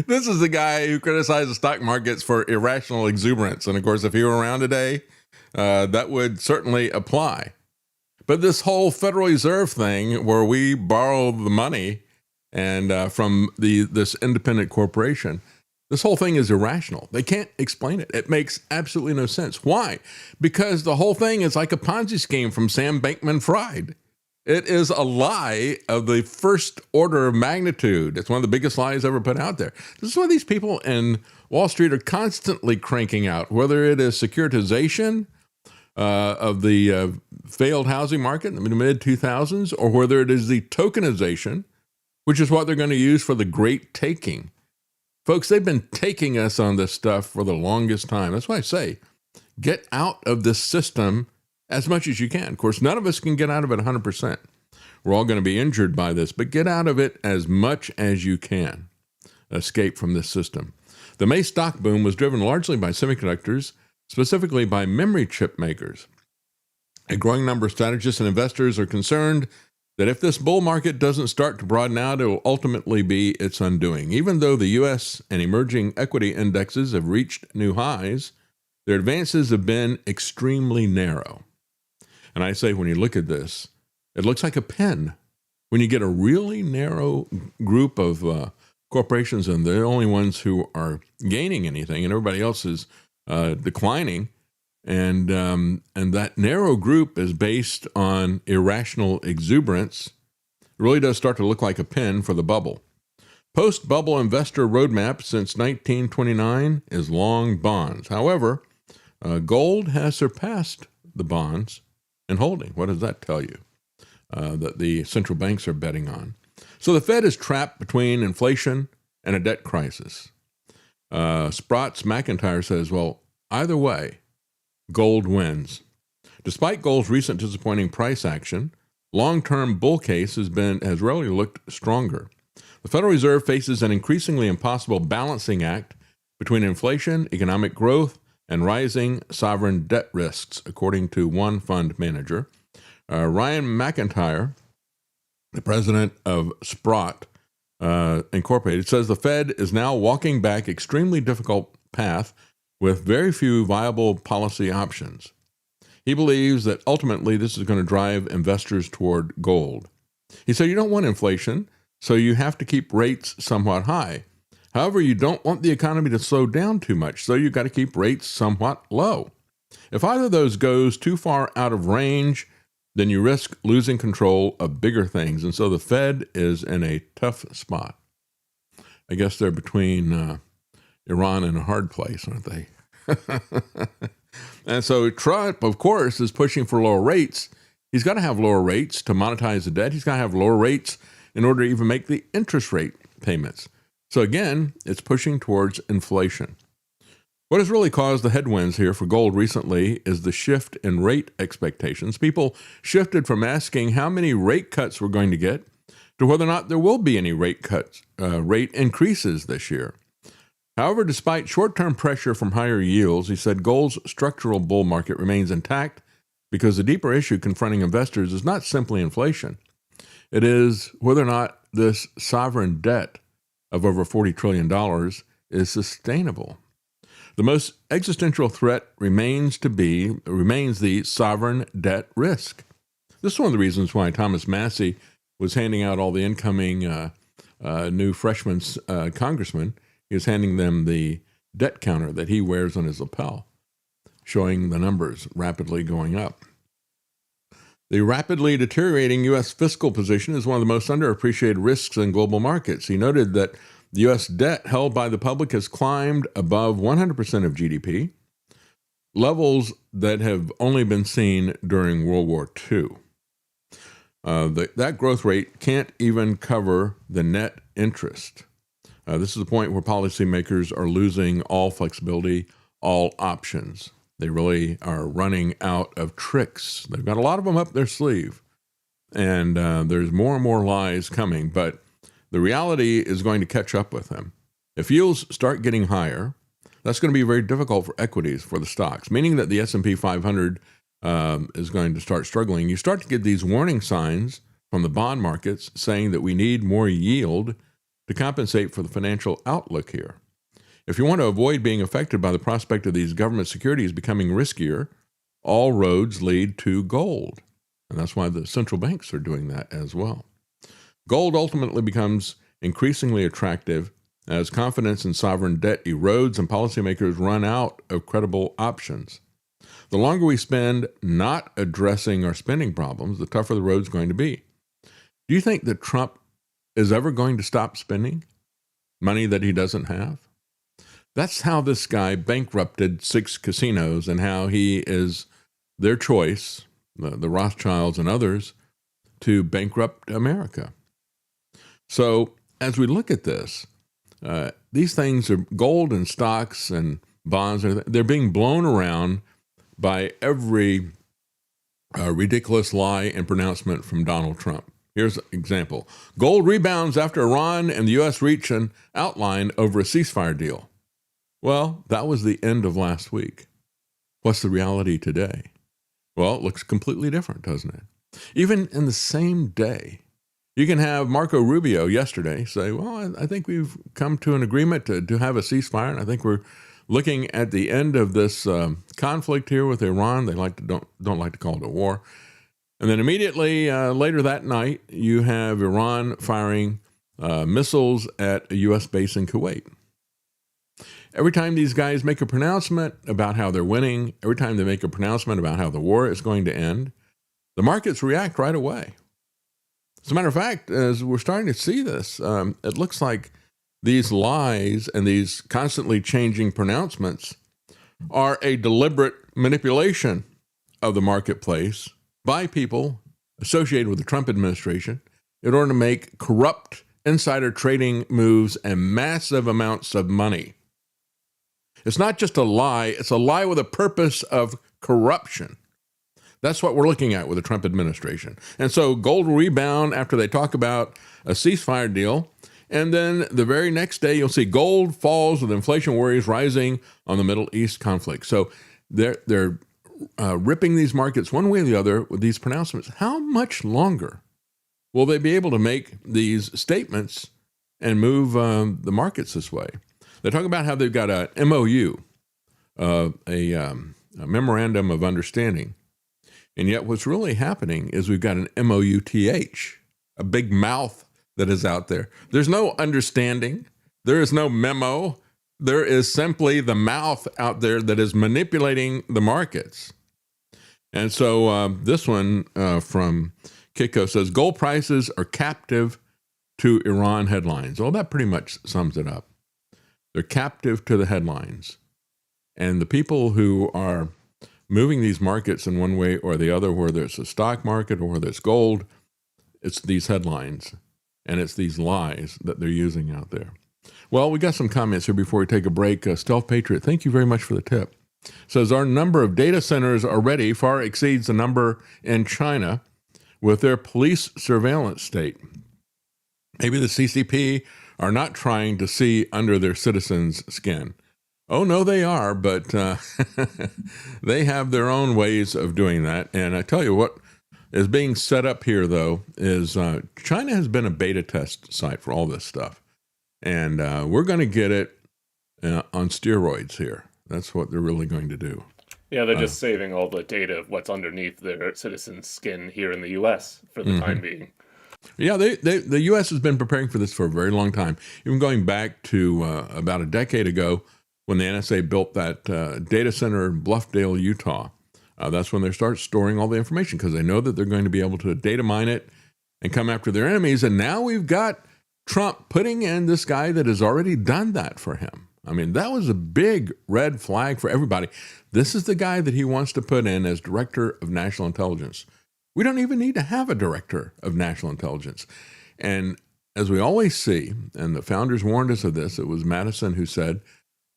This is the guy who criticized the stock markets for irrational exuberance. And of course, if he were around today, that would certainly apply. But this whole Federal Reserve thing where we borrow the money and from this independent corporation, this whole thing is irrational. They can't explain it. It makes absolutely no sense. Why? Because the whole thing is like a Ponzi scheme from Sam Bankman-Fried. It is a lie of the first order of magnitude. It's one of the biggest lies ever put out there. This is what these people in Wall Street are constantly cranking out, whether it is securitization of the failed housing market in the mid-2000s, or whether it is the tokenization, which is what they're going to use for the great taking. Folks, they've been taking us on this stuff for the longest time. That's why I say, get out of this system as much as you can. Of course, none of us can get out of it 100%. We're all going to be injured by this, but get out of it as much as you can. Escape from this system. The May stock boom was driven largely by semiconductors, specifically by memory chip makers. A growing number of strategists and investors are concerned that if this bull market doesn't start to broaden out, it will ultimately be its undoing. Even though the U.S. and emerging equity indexes have reached new highs, their advances have been extremely narrow. And I say, when you look at this, it looks like a pen. When you get a really narrow group of corporations and they're the only ones who are gaining anything and everybody else is declining, and that narrow group is based on irrational exuberance, it really does start to look like a pen for the bubble. Post-bubble investor roadmap since 1929 is long bonds. However, gold has surpassed the bonds in holding. What does that tell you? That the central banks are betting on. So the Fed is trapped between inflation and a debt crisis. Sprotts McIntyre says, well, either way, gold wins. Despite gold's recent disappointing price action, long-term bull case has rarely looked stronger. The Federal Reserve faces an increasingly impossible balancing act between inflation, economic growth, and rising sovereign debt risks, according to one fund manager. Ryan McIntyre, the president of Sprott Incorporated, says the Fed is now walking back extremely difficult path with very few viable policy options. He believes that ultimately this is going to drive investors toward gold. He said you don't want inflation, so you have to keep rates somewhat high. However, you don't want the economy to slow down too much, so you've got to keep rates somewhat low. If either of those goes too far out of range, then you risk losing control of bigger things. And so the Fed is in a tough spot. I guess they're between Iran and a hard place, aren't they? And so Trump, of course, is pushing for lower rates. He's got to have lower rates to monetize the debt. He's got to have lower rates in order to even make the interest rate payments. So again, it's pushing towards inflation. What has really caused the headwinds here for gold recently is the shift in rate expectations. People shifted from asking how many rate cuts we're going to get to whether or not there will be any rate cuts, rate increases this year. However, despite short-term pressure from higher yields, he said gold's structural bull market remains intact because the deeper issue confronting investors is not simply inflation. It is whether or not this sovereign debt of over $40 trillion is sustainable. The most existential threat remains the sovereign debt risk. This is one of the reasons why Thomas Massie was handing out all the incoming new freshman congressmen. He was handing them the debt counter that he wears on his lapel, showing the numbers rapidly going up. The rapidly deteriorating U.S. fiscal position is one of the most underappreciated risks in global markets. He noted that the U.S. debt held by the public has climbed above 100% of GDP, levels that have only been seen during World War II. That growth rate can't even cover the net interest. This is the point where policymakers are losing all flexibility, all options. They really are running out of tricks. They've got a lot of them up their sleeve. And there's more and more lies coming, but the reality is going to catch up with them. If yields start getting higher, that's going to be very difficult for equities, for the stocks, meaning that the S&P 500 is going to start struggling. You start to get these warning signs from the bond markets saying that we need more yield to compensate for the financial outlook here. If you want to avoid being affected by the prospect of these government securities becoming riskier, all roads lead to gold. And that's why the central banks are doing that as well. Gold ultimately becomes increasingly attractive as confidence in sovereign debt erodes and policymakers run out of credible options. The longer we spend not addressing our spending problems, the tougher the road's going to be. Do you think that Trump is ever going to stop spending money that he doesn't have? That's how this guy bankrupted 6 casinos and how he is their choice, the Rothschilds and others, to bankrupt America. So as we look at this, these things are gold and stocks and bonds. They're being blown around by every ridiculous lie and pronouncement from Donald Trump. Here's an example. Gold rebounds after Iran and the U.S. reach an outline over a ceasefire deal. Well, that was the end of last week. What's the reality today? Well, it looks completely different, doesn't it? Even in the same day, you can have Marco Rubio yesterday say, well, I think we've come to an agreement to have a ceasefire, and I think we're looking at the end of this conflict here with Iran. They don't like to call it a war. And then immediately later that night, you have Iran firing missiles at a U.S. base in Kuwait. Every time these guys make a pronouncement about how they're winning, every time they make a pronouncement about how the war is going to end, the markets react right away. As a matter of fact, as we're starting to see this, it looks like these lies and these constantly changing pronouncements are a deliberate manipulation of the marketplace by people associated with the Trump administration in order to make corrupt insider trading moves and massive amounts of money. It's not just a lie, it's a lie with a purpose of corruption. That's what we're looking at with the Trump administration. And so gold will rebound after they talk about a ceasefire deal. And then the very next day, you'll see gold falls with inflation worries rising on the Middle East conflict. So they're ripping these markets one way or the other with these pronouncements. How much longer will they be able to make these statements and move the markets this way? They talk about how they've got a MOU, a memorandum of understanding. And yet what's really happening is we've got an MOUTH, a big mouth that is out there. There's no understanding. There is no memo. There is simply the mouth out there that is manipulating the markets. And so this one from Kitco says, gold prices are captive to Iran headlines. Well, that pretty much sums it up. They're captive to the headlines. And the people who are moving these markets in one way or the other, whether it's the stock market or whether it's gold, it's these headlines and it's these lies that they're using out there. Well, we got some comments here before we take a break. Stealth Patriot, thank you very much for the tip. Says our number of data centers already far exceeds the number in China with their police surveillance state. Maybe the CCP are not trying to see under their citizens' skin. Oh, no, they are, but they have their own ways of doing that. And I tell you what is being set up here, though, is China has been a beta test site for all this stuff. And we're going to get it on steroids here. That's what they're really going to do. Yeah, they're just saving all the data of what's underneath their citizens' skin here in the U.S. for the time being. Yeah, the U.S. has been preparing for this for a very long time, even going back to about a decade ago when the NSA built that data center in Bluffdale, Utah. That's when they start storing all the information because they know that they're going to be able to data mine it and come after their enemies. And now we've got Trump putting in this guy that has already done that for him. I mean, that was a big red flag for everybody. This is the guy that he wants to put in as director of national intelligence. We don't even need to have a director of national intelligence. And as we always see, and the founders warned us of this, it was Madison who said,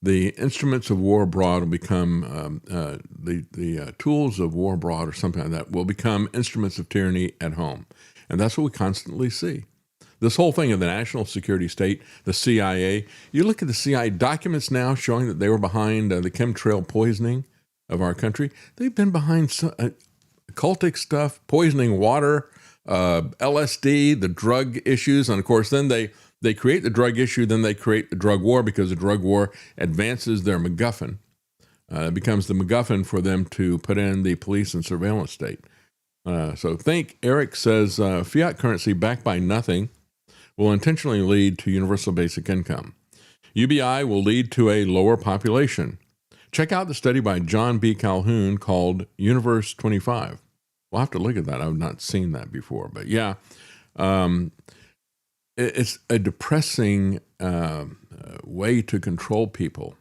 the instruments of war abroad will become, the tools of war abroad or something like that will become instruments of tyranny at home. And that's what we constantly see. This whole thing of the national security state, the CIA, you look at the CIA documents now showing that they were behind the chemtrail poisoning of our country. They've been behind occultic stuff, poisoning water, LSD, the drug issues. And of course, then they create the drug issue, then they create the drug war because the drug war advances their MacGuffin. It becomes the MacGuffin for them to put in the police and surveillance state. So Eric says, fiat currency backed by nothing will intentionally lead to universal basic income. UBI will lead to a lower population. Check out the study by John B. Calhoun called Universe 25. We'll have to look at that. I've not seen that before. But yeah, it's a depressing way to control people.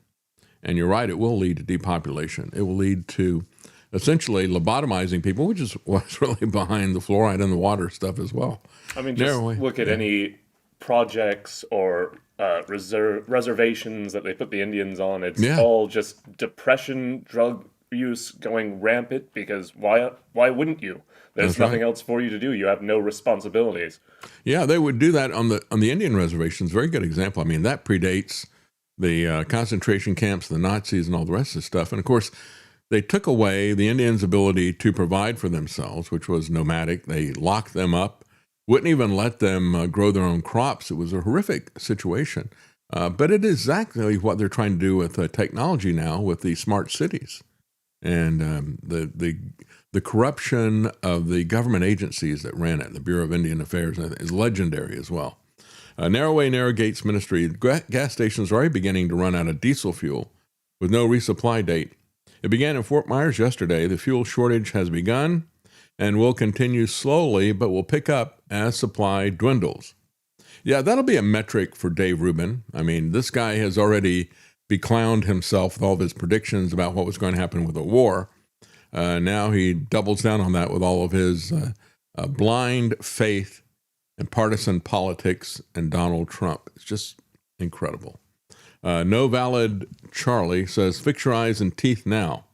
And you're right, it will lead to depopulation. It will lead to essentially lobotomizing people, which is what's really behind the fluoride in the water stuff as well. I mean, just look at any projects or reservations that they put the Indians on. It's all just depression, drug use going rampant, because why wouldn't you? There's nothing else for you to do. You have no responsibilities. Yeah, they would do that on the Indian reservations. Very good example. I mean, that predates the concentration camps, the Nazis, and all the rest of the stuff. And of course, they took away the Indians' ability to provide for themselves, which was nomadic. They locked them up, wouldn't even let them grow their own crops. It was a horrific situation. But it is exactly what they're trying to do with technology now with the smart cities. And the corruption of the government agencies that ran it, the Bureau of Indian Affairs, is legendary as well. Narrowway Narrogate's ministry, gas stations are already beginning to run out of diesel fuel with no resupply date. It began in Fort Myers yesterday. The fuel shortage has begun and will continue slowly, but will pick up as supply dwindles. Yeah, that'll be a metric for Dave Rubin. I mean, this guy has already beclowned himself with all of his predictions about what was going to happen with the war. Now he doubles down on that with all of his blind faith and partisan politics and Donald Trump. It's just incredible. No Valid Charlie says, fix your eyes and teeth now.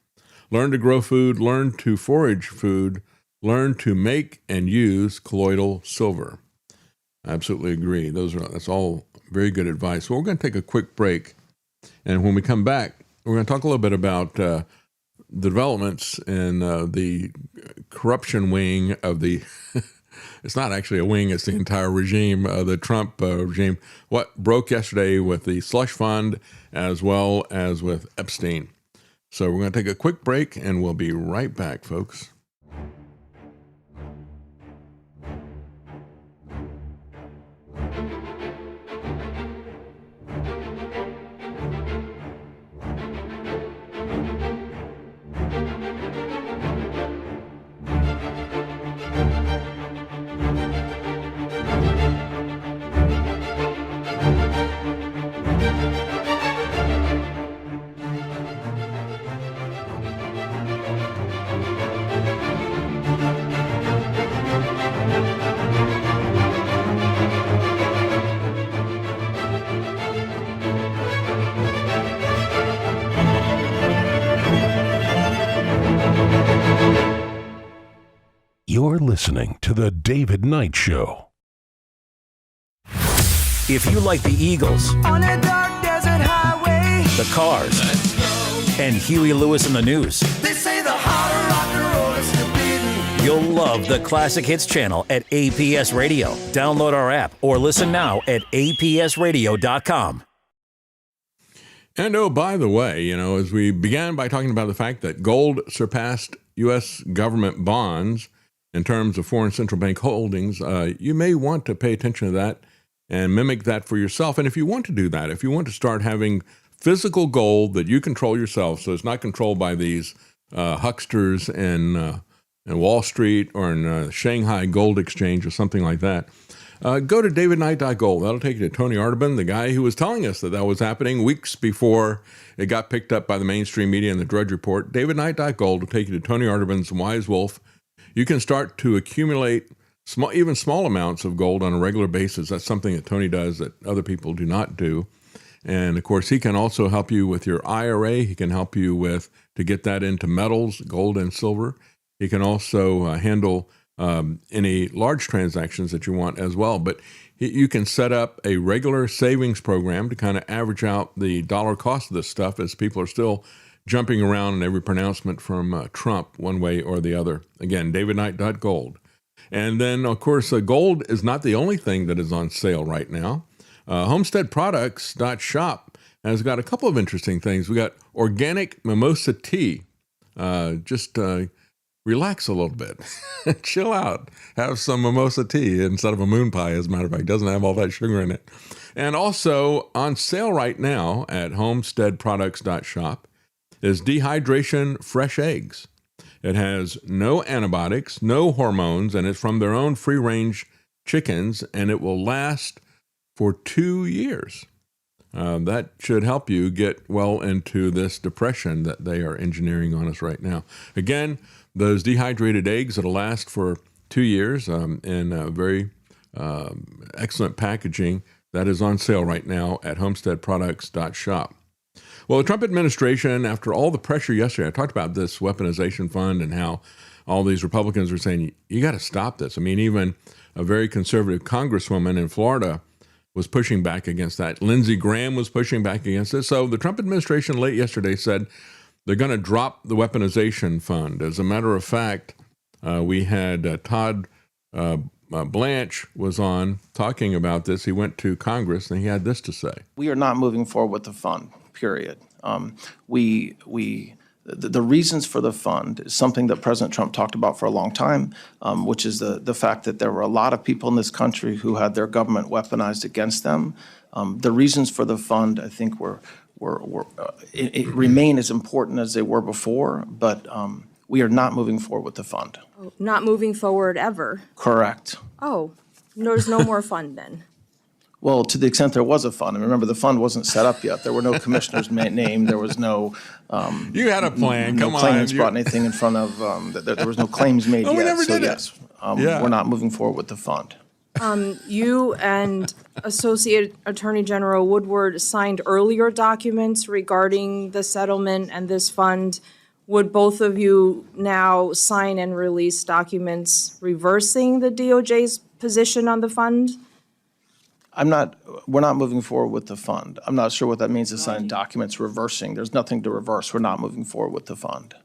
Learn to grow food, learn to forage food, learn to make and use colloidal silver. I absolutely agree. That's all very good advice. Well, we're going to take a quick break. And when we come back, we're going to talk a little bit about the developments in the corruption wing of the it's not actually a wing, it's the entire regime, the Trump regime. What broke yesterday with the slush fund as well as with Epstein. So we're going to take a quick break and we'll be right back, folks. You're listening to The David Knight Show. If you like the Eagles, on a dark desert highway, the Cars, and Huey Lewis in the News, they say the heart of rock and roll is still beating. you'll love the Classic Hits channel at APS Radio. Download our app or listen now at apsradio.com. And oh, by the way, as we began by talking about the fact that gold surpassed U.S. government bonds in terms of foreign central bank holdings, you may want to pay attention to that and mimic that for yourself. And if you want to do that, if you want to start having physical gold that you control yourself, so it's not controlled by these hucksters in Wall Street or in Shanghai Gold Exchange or something like that, go to davidknight.gold. That'll take you to Tony Arterburn, the guy who was telling us that was happening weeks before it got picked up by the mainstream media and the Drudge Report. davidknight.gold will take you to Tony Arterburn's Wise Wolf. You can start to accumulate even small amounts of gold on a regular basis. That's something that Tony does that other people do not do. And of course, he can also help you with your IRA. He can help you to get that into metals, gold and silver. He can also handle any large transactions that you want as well. But you can set up a regular savings program to kind of average out the dollar cost of this stuff as people are still jumping around in every pronouncement from Trump one way or the other. Again, davidknight.gold. And then, of course, gold is not the only thing that is on sale right now. Homesteadproducts.shop has got a couple of interesting things. We got organic mimosa tea. Just relax a little bit. Chill out. Have some mimosa tea instead of a moon pie, as a matter of fact. It doesn't have all that sugar in it. And also on sale right now at homesteadproducts.shop is dehydration fresh eggs. It has no antibiotics, no hormones, and it's from their own free-range chickens, and it will last for 2 years. That should help you get well into this depression that they are engineering on us right now. Again, those dehydrated eggs that'll last for 2 years in very excellent packaging, that is on sale right now at homesteadproducts.shop. Well, the Trump administration, after all the pressure yesterday, I talked about this weaponization fund and how all these Republicans were saying, you got to stop this. I mean, even a very conservative congresswoman in Florida was pushing back against that. Lindsey Graham was pushing back against it. So the Trump administration late yesterday said they're going to drop the weaponization fund. As a matter of fact, we had Todd Blanche was on talking about this. He went to Congress and he had this to say. We are not moving forward with the fund, period. The reasons for the fund is something that President Trump talked about for a long time, which is the fact that there were a lot of people in this country who had their government weaponized against them. The reasons for the fund, I think, remain as important as they were before, but we are not moving forward with the fund. Not moving forward ever? Correct. Oh, there's no more fund then? Well, to the extent there was a fund, and remember, the fund wasn't set up yet. There were no commissioners named. There was no. You had a plan. No Come claimants on. brought anything in front of. There was no claims made yet. We never so did yes, Yeah. we're not moving forward with the fund. You and Associate Attorney General Woodward signed earlier documents regarding the settlement and this fund. Would both of you now sign and release documents reversing the DOJ's position on the fund? We're not moving forward with the fund. I'm not sure what that means to sign documents reversing. There's nothing to reverse. We're not moving forward with the fund.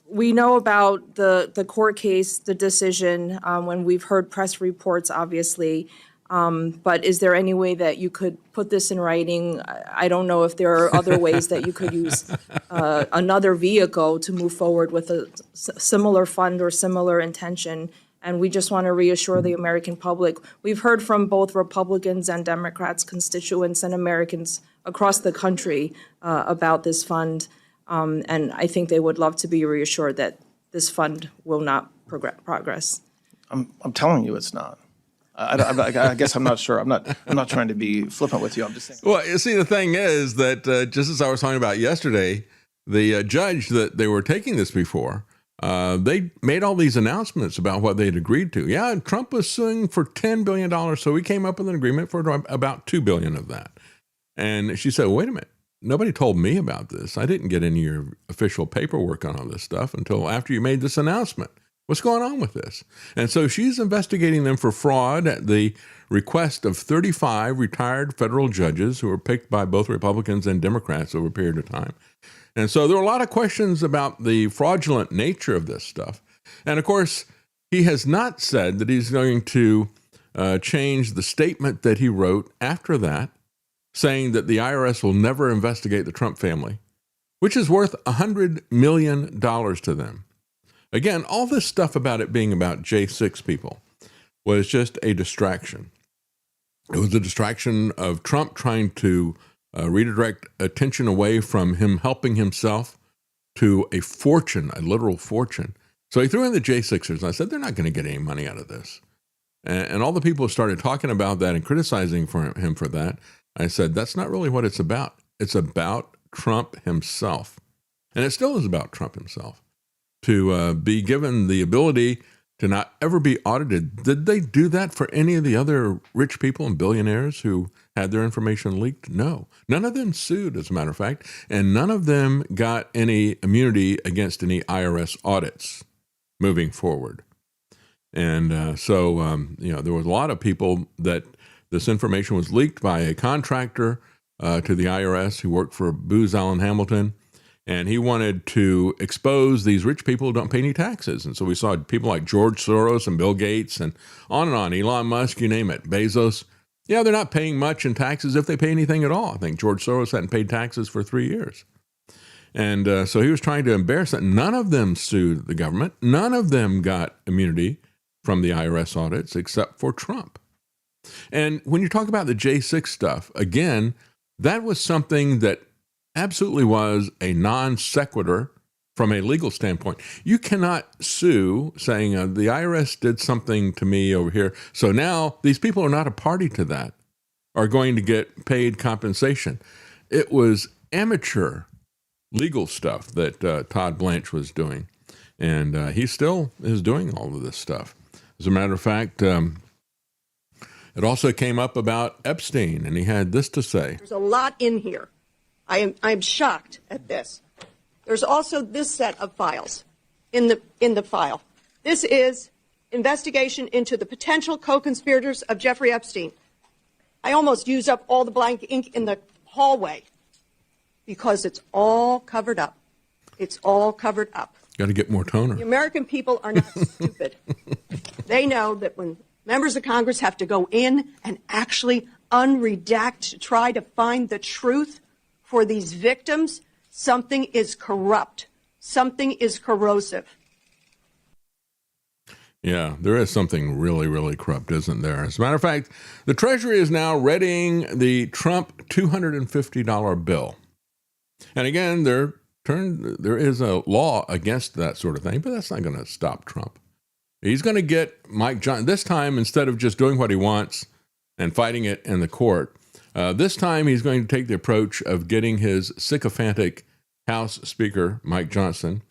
We know about the court case, the decision, when we've heard press reports, obviously. But is there any way that you could put this in writing? I don't know if there are other ways that you could use another vehicle to move forward with a similar fund or similar intention. And we just want to reassure the American public. We've heard from both Republicans and Democrats, constituents and Americans across the country about this fund. And I think they would love to be reassured that this fund will not progress. I'm telling you it's not. I guess I'm not sure. I'm not trying to be flippant with you. I'm just saying. Well, you see, the thing is that just as I was talking about yesterday, the judge that they were taking this before, they made all these announcements about what they'd agreed to. Yeah, Trump was suing for $10 billion, so we came up with an agreement for about $2 billion of that. And she said, wait a minute, nobody told me about this. I didn't get any of your official paperwork on all this stuff until after you made this announcement. What's going on with this? And so she's investigating them for fraud at the request of 35 retired federal judges who were picked by both Republicans and Democrats over a period of time. And so there are a lot of questions about the fraudulent nature of this stuff. And of course, he has not said that he's going to change the statement that he wrote after that, saying that the IRS will never investigate the Trump family, which is worth $100 million to them. Again, all this stuff about it being about J6 people was just a distraction. It was a distraction of Trump trying to redirect attention away from him helping himself to a fortune, a literal fortune. So he threw in the J6ers, and I said, they're not going to get any money out of this. And all the people started talking about that and criticizing him for that. I said, that's not really what it's about. It's about Trump himself. And it still is about Trump himself. To be given the ability to not ever be audited. Did they do that for any of the other rich people and billionaires who had their information leaked? No. None of them sued, as a matter of fact, and none of them got any immunity against any IRS audits moving forward. And there was a lot of people that this information was leaked by a contractor to the IRS who worked for Booz Allen Hamilton. And he wanted to expose these rich people who don't pay any taxes. And so we saw people like George Soros and Bill Gates and on, Elon Musk, you name it, Bezos. Yeah, they're not paying much in taxes if they pay anything at all. I think George Soros hadn't paid taxes for 3 years. And so he was trying to embarrass that. None of them sued the government. None of them got immunity from the IRS audits except for Trump. And when you talk about the J6 stuff, again, that was something that absolutely was a non sequitur from a legal standpoint. You cannot sue saying the IRS did something to me over here, so now these people are not a party to that, are going to get paid compensation. It was amateur legal stuff that Todd Blanche was doing, and he still is doing all of this stuff. As a matter of fact, it also came up about Epstein, and he had this to say. There's a lot in here. I'm shocked at this. There's also this set of files in the file. This is investigation into the potential co-conspirators of Jeffrey Epstein. I almost used up all the blank ink in the hallway because it's all covered up. It's all covered up. Got to get more toner. The American people are not stupid. They know that when members of Congress have to go in and actually unredact to try to find the truth for these victims, something is corrupt. Something is corrosive. Yeah, there is something really, really corrupt, isn't there? As a matter of fact, the Treasury is now readying the Trump $250 bill. And again, there is a law against that sort of thing, but that's not going to stop Trump. He's going to get Mike Johnson. This time, instead of just doing what he wants and fighting it in the court, this time he's going to take the approach of getting his sycophantic House Speaker, Mike Johnson,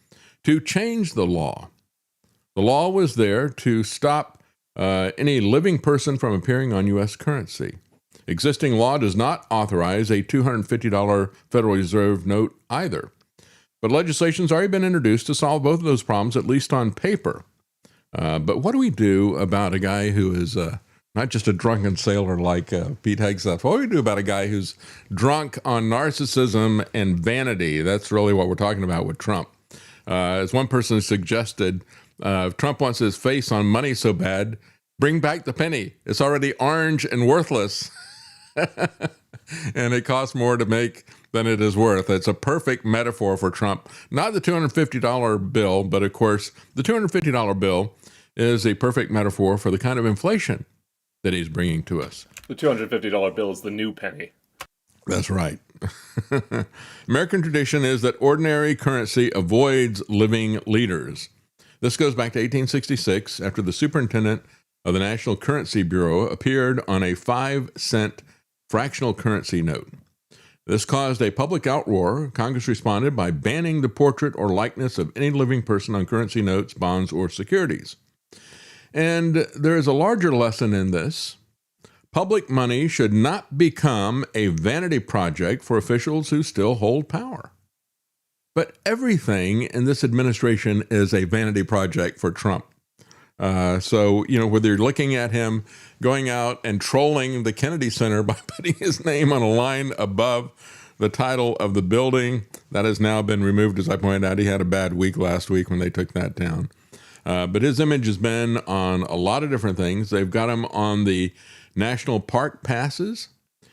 to change the law. The law was there to stop any living person from appearing on U.S. currency. Existing law does not authorize a $250 Federal Reserve note either. But legislation's already been introduced to solve both of those problems, at least on paper. But what do we do about a guy who is not just a drunken sailor like Pete Hegseth? What do we do about a guy who's drunk on narcissism and vanity? That's really what we're talking about with Trump. As one person suggested, if Trump wants his face on money so bad, bring back the penny. It's already orange and worthless. And it costs more to make than it is worth. It's a perfect metaphor for Trump. Not the $250 bill, but of course, the $250 bill is a perfect metaphor for the kind of inflation that he's bringing to us. The $250 bill is the new penny. That's right. American tradition is that ordinary currency avoids living leaders. This goes back to 1866, after the superintendent of the National Currency Bureau appeared on a 5-cent fractional currency note. This caused a public outroar. Congress responded by banning the portrait or likeness of any living person on currency notes, bonds, or securities. And there is a larger lesson in this. Public money should not become a vanity project for officials who still hold power. But everything in this administration is a vanity project for Trump. So, whether you're looking at him going out and trolling the Kennedy Center by putting his name on a line above the title of the building, that has now been removed, as I pointed out. He had a bad week last week when they took that down. But his image has been on a lot of different things. They've got him on the national park passes.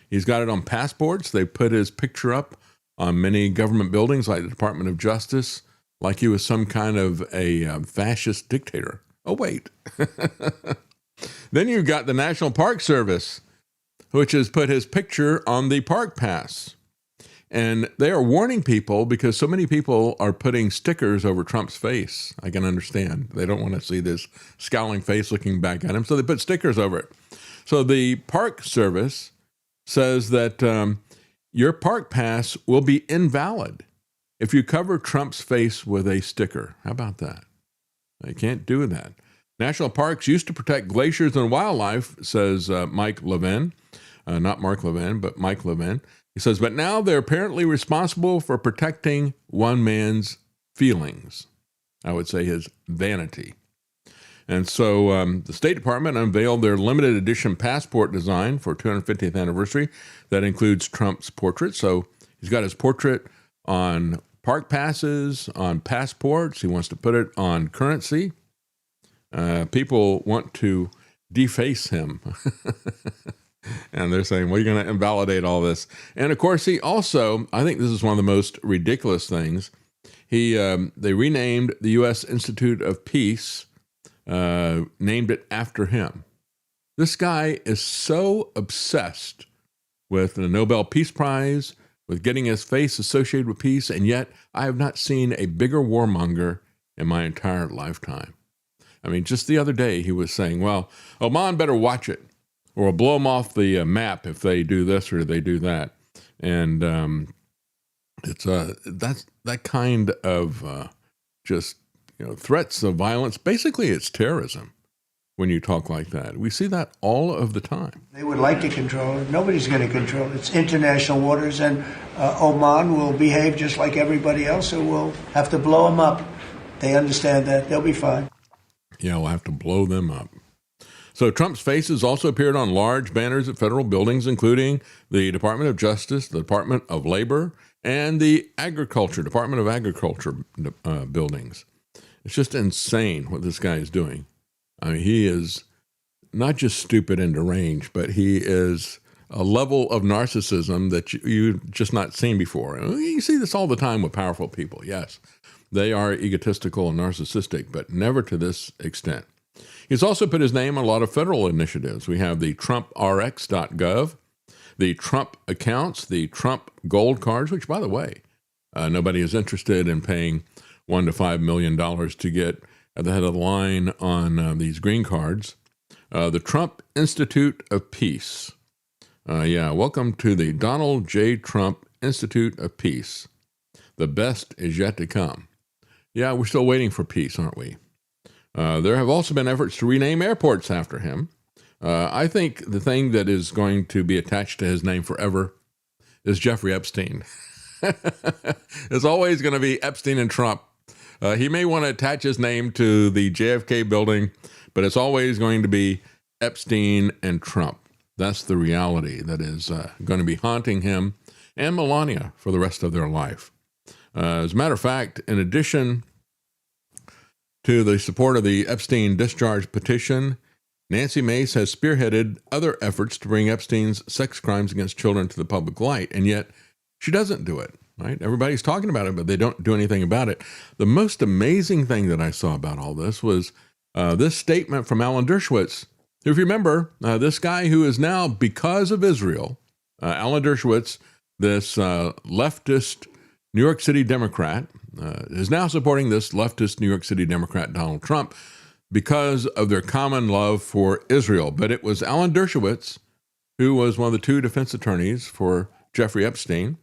He's got it on passports. They put his picture up on many government buildings like the Department of Justice, like he was some kind of a fascist dictator. Oh, wait. Then you've got the National Park Service, which has put his picture on the park pass. And they are warning people because so many people are putting stickers over Trump's face. I can understand. They don't want to see this scowling face looking back at him, so they put stickers over it. So the Park Service says that your park pass will be invalid if you cover Trump's face with a sticker. How about that? They can't do that. National parks used to protect glaciers and wildlife, says Mike Levin. Not Mark Levin, but Mike Levin. He says, but now they're apparently responsible for protecting one man's feelings. I would say his vanity. And so the State Department unveiled their limited edition passport design for 250th anniversary. That includes Trump's portrait. So he's got his portrait on park passes, on passports. He wants to put it on currency. People want to deface him. And they're saying, well, you're going to invalidate all this. And of course, he also, I think this is one of the most ridiculous things. They renamed the U.S. Institute of Peace, named it after him. This guy is so obsessed with the Nobel Peace Prize, with getting his face associated with peace, and yet I have not seen a bigger warmonger in my entire lifetime. I mean, just the other day he was saying, well, Oman better watch it, or we'll blow them off the map if they do this or they do that. And it's that's that kind of just threats of violence. Basically, it's terrorism when you talk like that. We see that all of the time. They would like to control it. Nobody's going to control it. It's international waters, and Oman will behave just like everybody else, so we'll have to blow them up. They understand that. They'll be fine. Yeah, we'll have to blow them up. So Trump's face has also appeared on large banners at federal buildings, including the Department of Justice, the Department of Labor, and the Department of Agriculture buildings. It's just insane what this guy is doing. I mean, he is not just stupid and deranged, but he is a level of narcissism that you've just not seen before. You see this all the time with powerful people. Yes, they are egotistical and narcissistic, but never to this extent. He's also put his name on a lot of federal initiatives. We have the TrumpRx.gov, the Trump accounts, the Trump gold cards, which, by the way, nobody is interested in paying $1 to $5 million to get at the head of the line on these green cards. The Trump Institute of Peace. Welcome to the Donald J. Trump Institute of Peace. The best is yet to come. Yeah, we're still waiting for peace, aren't we? There have also been efforts to rename airports after him. I think the thing that is going to be attached to his name forever is Jeffrey Epstein. It's always going to be Epstein and Trump. He may want to attach his name to the JFK building, but it's always going to be Epstein and Trump. That's the reality that is going to be haunting him and Melania for the rest of their life. As a matter of fact, in addition to the support of the Epstein discharge petition, Nancy Mace has spearheaded other efforts to bring Epstein's sex crimes against children to the public light, and yet she doesn't do it, right? Everybody's talking about it, but they don't do anything about it. The most amazing thing that I saw about all this was this statement from Alan Dershowitz. If you remember, this guy who is now, because of Israel, Alan Dershowitz, this leftist New York City Democrat, is now supporting this leftist New York City Democrat, Donald Trump, because of their common love for Israel. But it was Alan Dershowitz, who was one of the two defense attorneys for Jeffrey Epstein,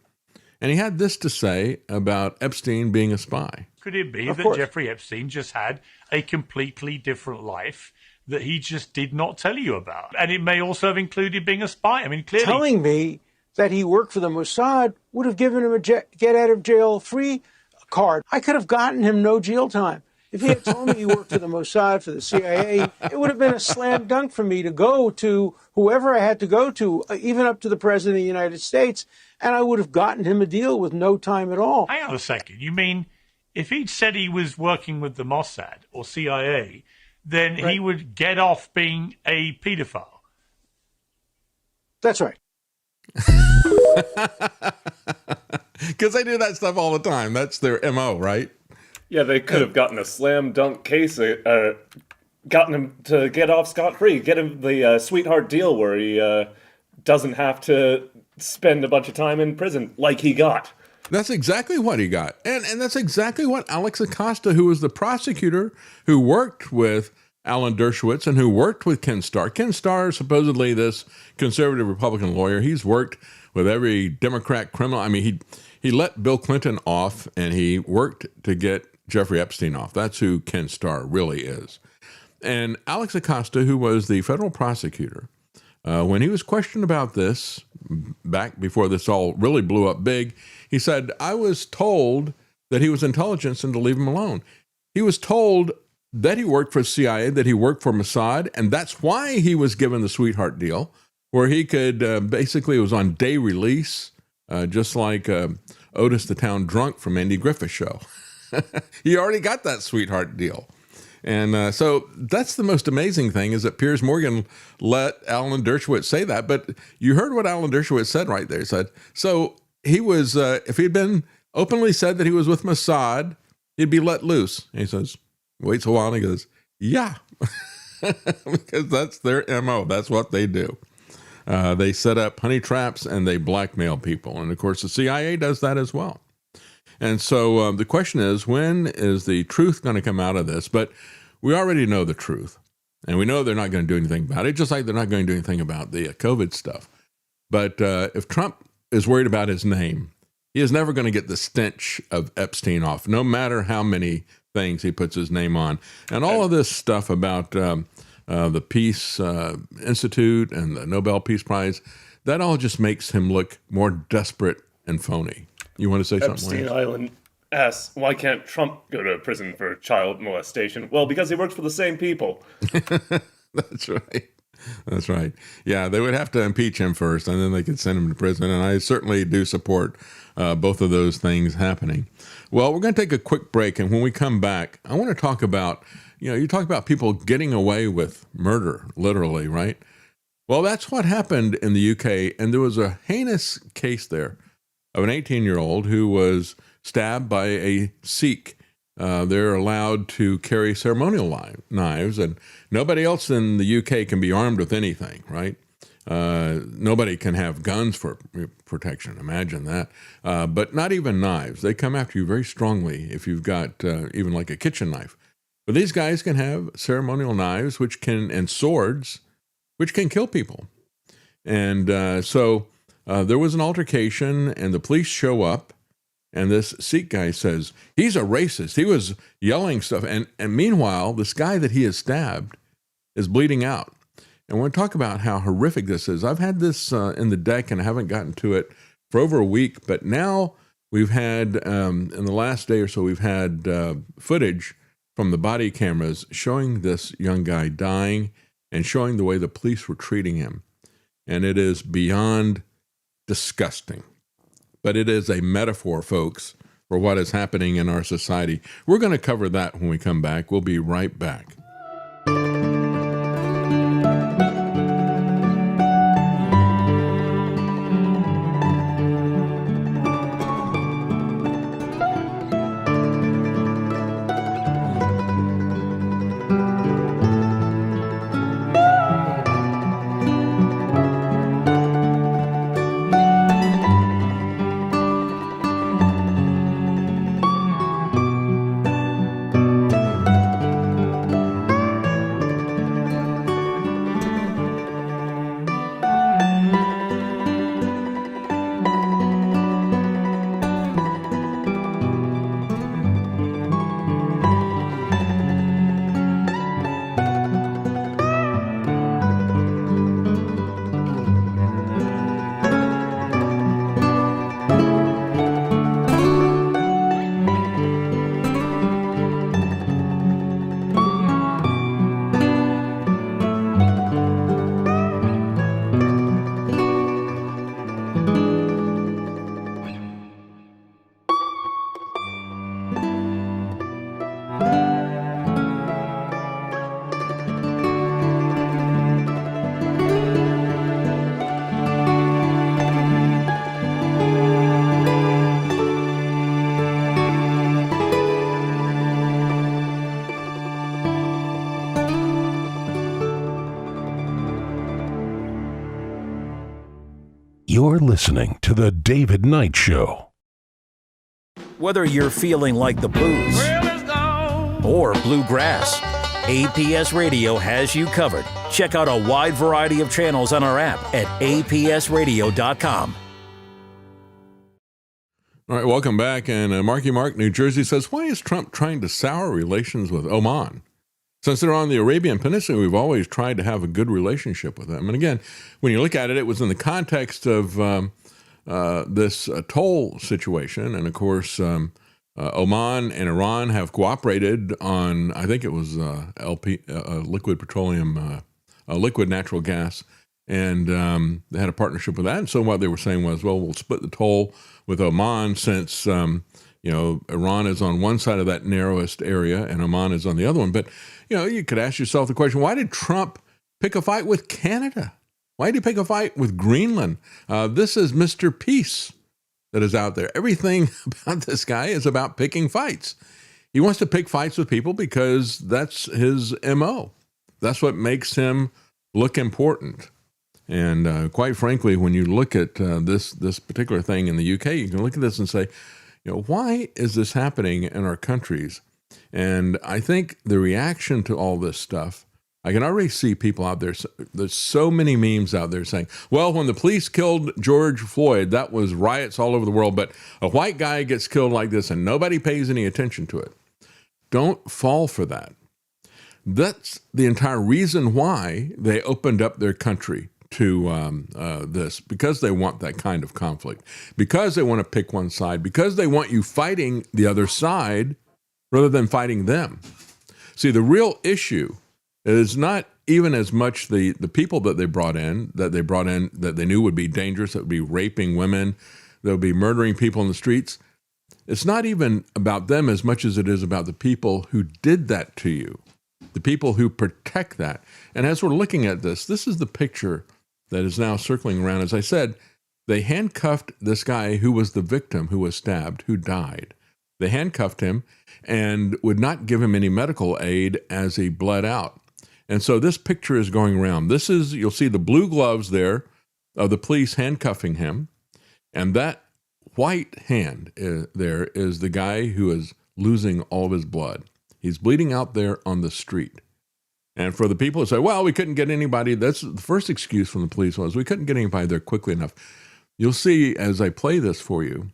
and he had this to say about Epstein being a spy. Could it be that Jeffrey Epstein just had a completely different life that he just did not tell you about? And it may also have included being a spy. I mean, clearly. Telling me that he worked for the Mossad would have given him a get out of jail free card. I could have gotten him no jail time. If he had told me he worked for the Mossad, for the CIA, it would have been a slam dunk for me to go to whoever I had to go to, even up to the President of the United States, and I would have gotten him a deal with no time at all. Hang on a second. You mean if he'd said he was working with the Mossad or CIA, then he would get off being a pedophile? That's right. Because they do that stuff all the time. That's their MO, right? Yeah, they could have gotten a slam dunk case, gotten him to get off scot-free, get him the sweetheart deal where he doesn't have to spend a bunch of time in prison like he got. That's exactly what he got. And that's exactly what Alex Acosta, who was the prosecutor who worked with Alan Dershowitz and who worked with Ken Starr. Ken Starr, supposedly this conservative Republican lawyer, he's worked with every Democrat criminal. I mean, he let Bill Clinton off, and he worked to get Jeffrey Epstein off. That's who Ken Starr really is. And Alex Acosta, who was the federal prosecutor, when he was questioned about this back before this all really blew up big, he said, I was told that he was intelligence and to leave him alone. He was told that he worked for CIA, that he worked for Mossad, and that's why he was given the sweetheart deal, where he could basically, it was on day release, just like Otis the Town Drunk from Andy Griffith's show. He already got that sweetheart deal. And so that's the most amazing thing, is that Piers Morgan let Alan Dershowitz say that. But you heard what Alan Dershowitz said right there. He said, so he was, if he'd been openly said that he was with Mossad, he'd be let loose. And he says, waits a while, and he goes, yeah, because that's their MO. That's what they do. They set up honey traps and they blackmail people. And of course, the CIA does that as well. And so the question is, when is the truth going to come out of this? But we already know the truth, and we know they're not going to do anything about it, just like they're not going to do anything about the COVID stuff. But if Trump is worried about his name, he is never going to get the stench of Epstein off, no matter how many things he puts his name on. And all of this stuff about the Peace Institute and the Nobel Peace Prize, that all just makes him look more desperate and phony. You want to say something? Epstein Island asks, why can't Trump go to prison for child molestation? Well, because he works for the same people. That's right. That's right. Yeah, they would have to impeach him first, and then they could send him to prison. And I certainly do support both of those things happening. Well, we're going to take a quick break, and when we come back, I want to talk about, you talk about people getting away with murder, literally, right? Well, that's what happened in the UK, and there was a heinous case there of an 18-year-old who was stabbed by a Sikh. They're allowed to carry ceremonial knives, and nobody else in the UK can be armed with anything, right? Nobody can have guns for protection. Imagine that. But not even knives. They come after you very strongly if you've got even like a kitchen knife. But these guys can have ceremonial knives, and swords, which can kill people. And so there was an altercation, and the police show up, and this Sikh guy says, he's a racist. He was yelling stuff. And meanwhile, this guy that he has stabbed is bleeding out. And we're going to talk about how horrific this is. I've had this in the deck, and I haven't gotten to it for over a week. But now we've had, in the last day or so, we've had footage from the body cameras showing this young guy dying and showing the way the police were treating him. And it is beyond disgusting. But it is a metaphor, folks, for what is happening in our society. We're going to cover that when we come back. We'll be right back. You're listening to The David Knight Show. Whether you're feeling like the blues or bluegrass, APS Radio has you covered. Check out a wide variety of channels on our app at apsradio.com. All right, welcome back. And Marky Mark, New Jersey says, why is Trump trying to sour relations with Oman? Since they're on the Arabian Peninsula, we've always tried to have a good relationship with them. And again, when you look at it, it was in the context of this toll situation. And of course, Oman and Iran have cooperated on, I think it was liquid petroleum, liquid natural gas, and they had a partnership with that. And so what they were saying was, well, we'll split the toll with Oman since, Iran is on one side of that narrowest area and Oman is on the other one. But, you could ask yourself the question, why did Trump pick a fight with Canada? Why did he pick a fight with Greenland? This is Mr. Peace that is out there. Everything about this guy is about picking fights. He wants to pick fights with people because that's his MO. That's what makes him look important. And quite frankly, when you look at this particular thing in the UK, you can look at this and say, why is this happening in our countries? And I think the reaction to all this stuff, I can already see people out there. There's so many memes out there saying, well, when the police killed George Floyd, that was riots all over the world. But a white guy gets killed like this and nobody pays any attention to it. Don't fall for that. That's the entire reason why they opened up their country to this, because they want that kind of conflict, because they want to pick one side, because they want you fighting the other side rather than fighting them. See, the real issue is not even as much the people that they brought in that they knew would be dangerous, that would be raping women, that would be murdering people in the streets. It's not even about them as much as it is about the people who did that to you, the people who protect that. And as we're looking at this is the picture that is now circling around. As I said, they handcuffed this guy who was the victim, who was stabbed, who died. They handcuffed him and would not give him any medical aid as he bled out. And so this picture is going around. You'll see the blue gloves there of the police handcuffing him. And that white hand there is the guy who is losing all of his blood. He's bleeding out there on the street. And for the people who say, well, we couldn't get anybody, that's the first excuse from the police was, we couldn't get anybody there quickly enough. You'll see as I play this for you,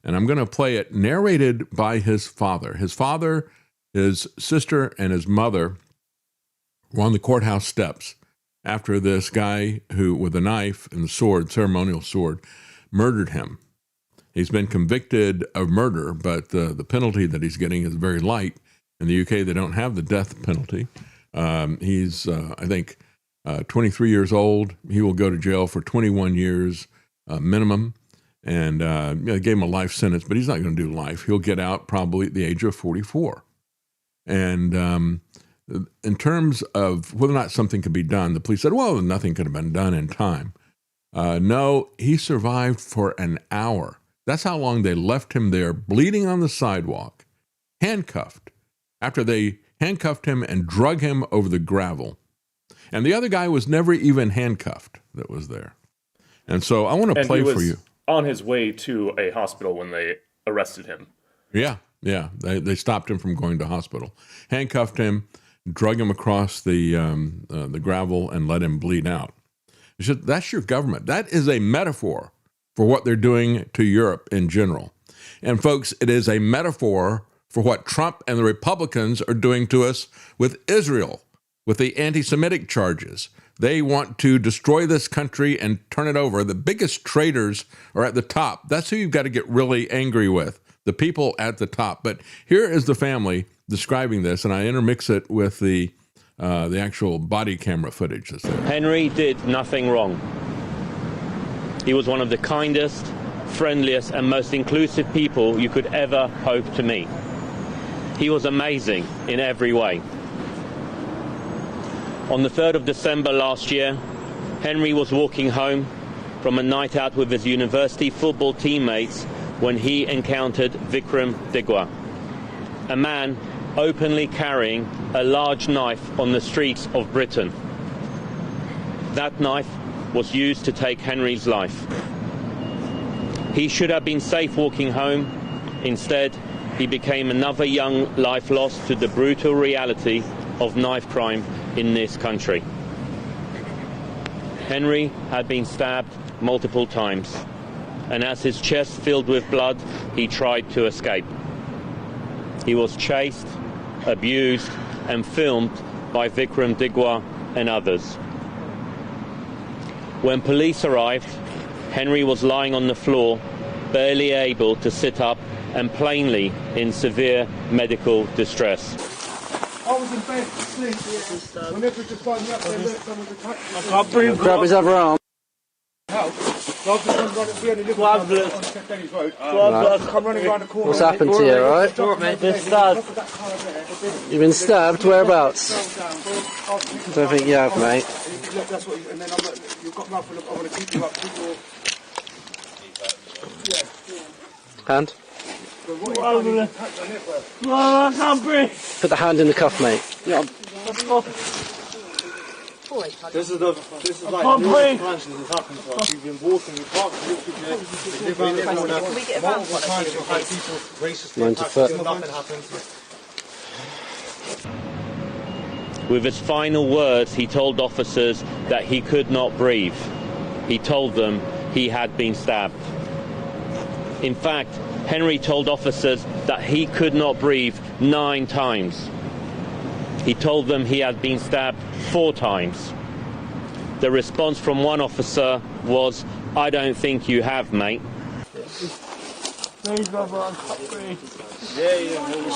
and I'm going to play it narrated by his father. His father, his sister, and his mother were on the courthouse steps after this guy who, with a knife and the sword, ceremonial sword, murdered him. He's been convicted of murder, but the penalty that he's getting is very light. In the UK, they don't have the death penalty. He's, I think, 23 years old. He will go to jail for 21 years minimum. And they gave him a life sentence, but he's not going to do life. He'll get out probably at the age of 44. And in terms of whether or not something could be done, the police said, well, nothing could have been done in time. No, he survived for an hour. That's how long they left him there, bleeding on the sidewalk, handcuffed, after they handcuffed him and drug him over the gravel. And the other guy was never even handcuffed that was there. And so I want to play for you. On his way to a hospital when they arrested him. Yeah. They stopped him from going to hospital, handcuffed him, drug him across the gravel, and let him bleed out. That's your government. That is a metaphor for what they're doing to Europe in general. And folks, it is a metaphor for what Trump and the Republicans are doing to us with Israel, with the anti-Semitic charges. They want to destroy this country and turn it over. The biggest traitors are at the top. That's who you've got to get really angry with, the people at the top. But here is the family describing this, and I intermix it with the actual body camera footage that's there. Henry did nothing wrong. He was one of the kindest, friendliest, and most inclusive people you could ever hope to meet. He was amazing in every way. On the 3rd of December last year, Henry was walking home from a night out with his university football teammates when he encountered Vikram Digwa, a man openly carrying a large knife on the streets of Britain. That knife was used to take Henry's life. He should have been safe walking home. Instead, he became another young life lost to the brutal reality of knife crime in this country. Henry had been stabbed multiple times, and as his chest filled with blood, he tried to escape. He was chased, abused, and filmed by Vikram Digwa and others. When police arrived, Henry was lying on the floor, barely able to sit up and plainly in severe medical distress. I was in bed asleep. When everyone phoned me up, they looked, someone's attacked me. I can't breathe. Grab his other arm. What's happened to you, alright? You've been stabbed? Whereabouts? I don't think you have, mate. That's what, and then I'm like, you've got mouth full of, I want to keep you up, keep your... Hand? I can't breathe. Put the hand in the cuff, mate. Yeah. This is like times this has happened to us. We've been walking, we parked Can we get around one of these? Mind your foot. nothing happens. With his final words, he told officers that he could not breathe. He told them he had been stabbed. In fact, Henry told officers that he could not breathe 9 times. He told them he had been stabbed 4 times. The response from one officer was, "I don't think you have, mate." Please, brother, I can't breathe.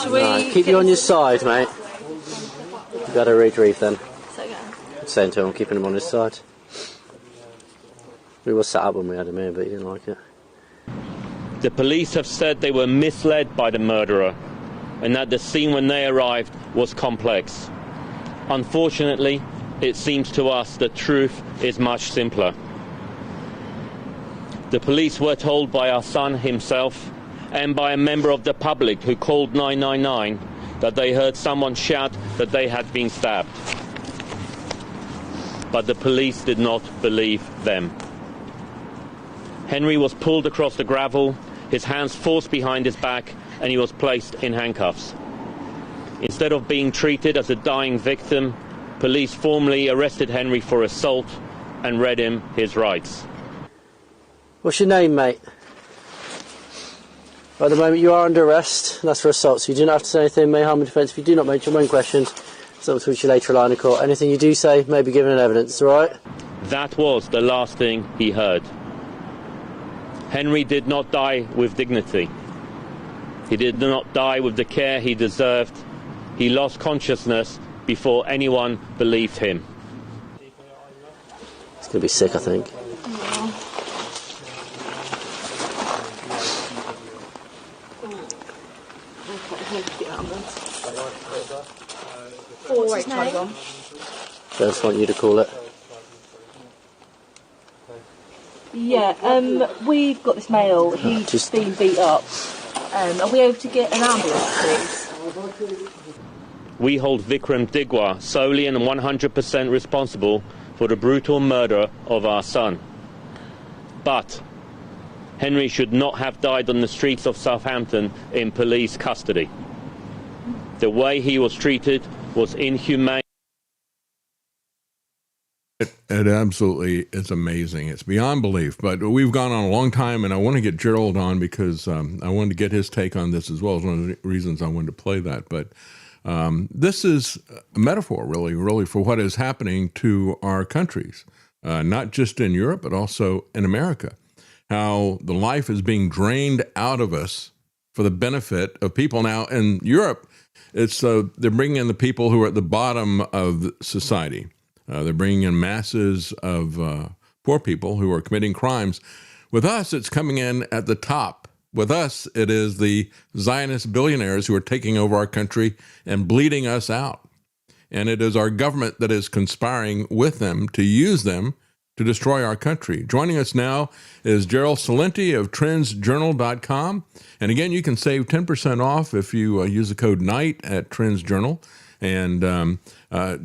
Right, keep you on your side, mate. You got to retrieve then. Saying to him, keeping him on his side. We were sat up when we had him here, but he didn't like it. The police have said they were misled by the murderer and that the scene when they arrived was complex. Unfortunately, it seems to us the truth is much simpler. The police were told by our son himself and by a member of the public who called 999 that they heard someone shout that they had been stabbed. But the police did not believe them. Henry was pulled across the gravel, his hands forced behind his back, and he was placed in handcuffs. Instead of being treated as a dying victim, police formally arrested Henry for assault and read him his rights. What's your name, mate? At the moment you are under arrest, and that's for assault, so you do not have to say anything, may harm in defence. If you do not mention your own questions, it's up to which you later rely in court. Anything you do say may be given in evidence, alright? That was the last thing he heard. Henry did not die with dignity. He did not die with the care he deserved. He lost consciousness before anyone believed him. It's going to be sick, I think. Oh, I just want you to call it. Yeah, we've got this male. He's been beat up. Are we able to get an ambulance, please? We hold Vikram Digwa solely and 100% responsible for the brutal murder of our son. But Henry should not have died on the streets of Southampton in police custody. The way he was treated was inhumane. It absolutely is amazing. It's beyond belief. But we've gone on a long time, and I want to get Gerald on because I wanted to get his take on this as well. It's one of the reasons I wanted to play that. But this is a metaphor, really, for what is happening to our countries, not just in Europe, but also in America. How the life is being drained out of us for the benefit of people. Now, in Europe, it's they're bringing in the people who are at the bottom of society. They're bringing in masses of poor people who are committing crimes. With us, it's coming in at the top. With us, it is the Zionist billionaires who are taking over our country and bleeding us out. And it is our government that is conspiring with them to use them to destroy our country. Joining us now is Gerald Celente of TrendsJournal.com. And again, you can save 10% off if you use the code NIGHT at Trends Journal. And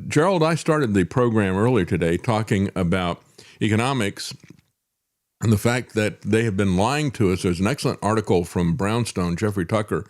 Gerald, I started the program earlier today talking about economics and the fact that they have been lying to us. There's an excellent article from Brownstone, Jeffrey Tucker,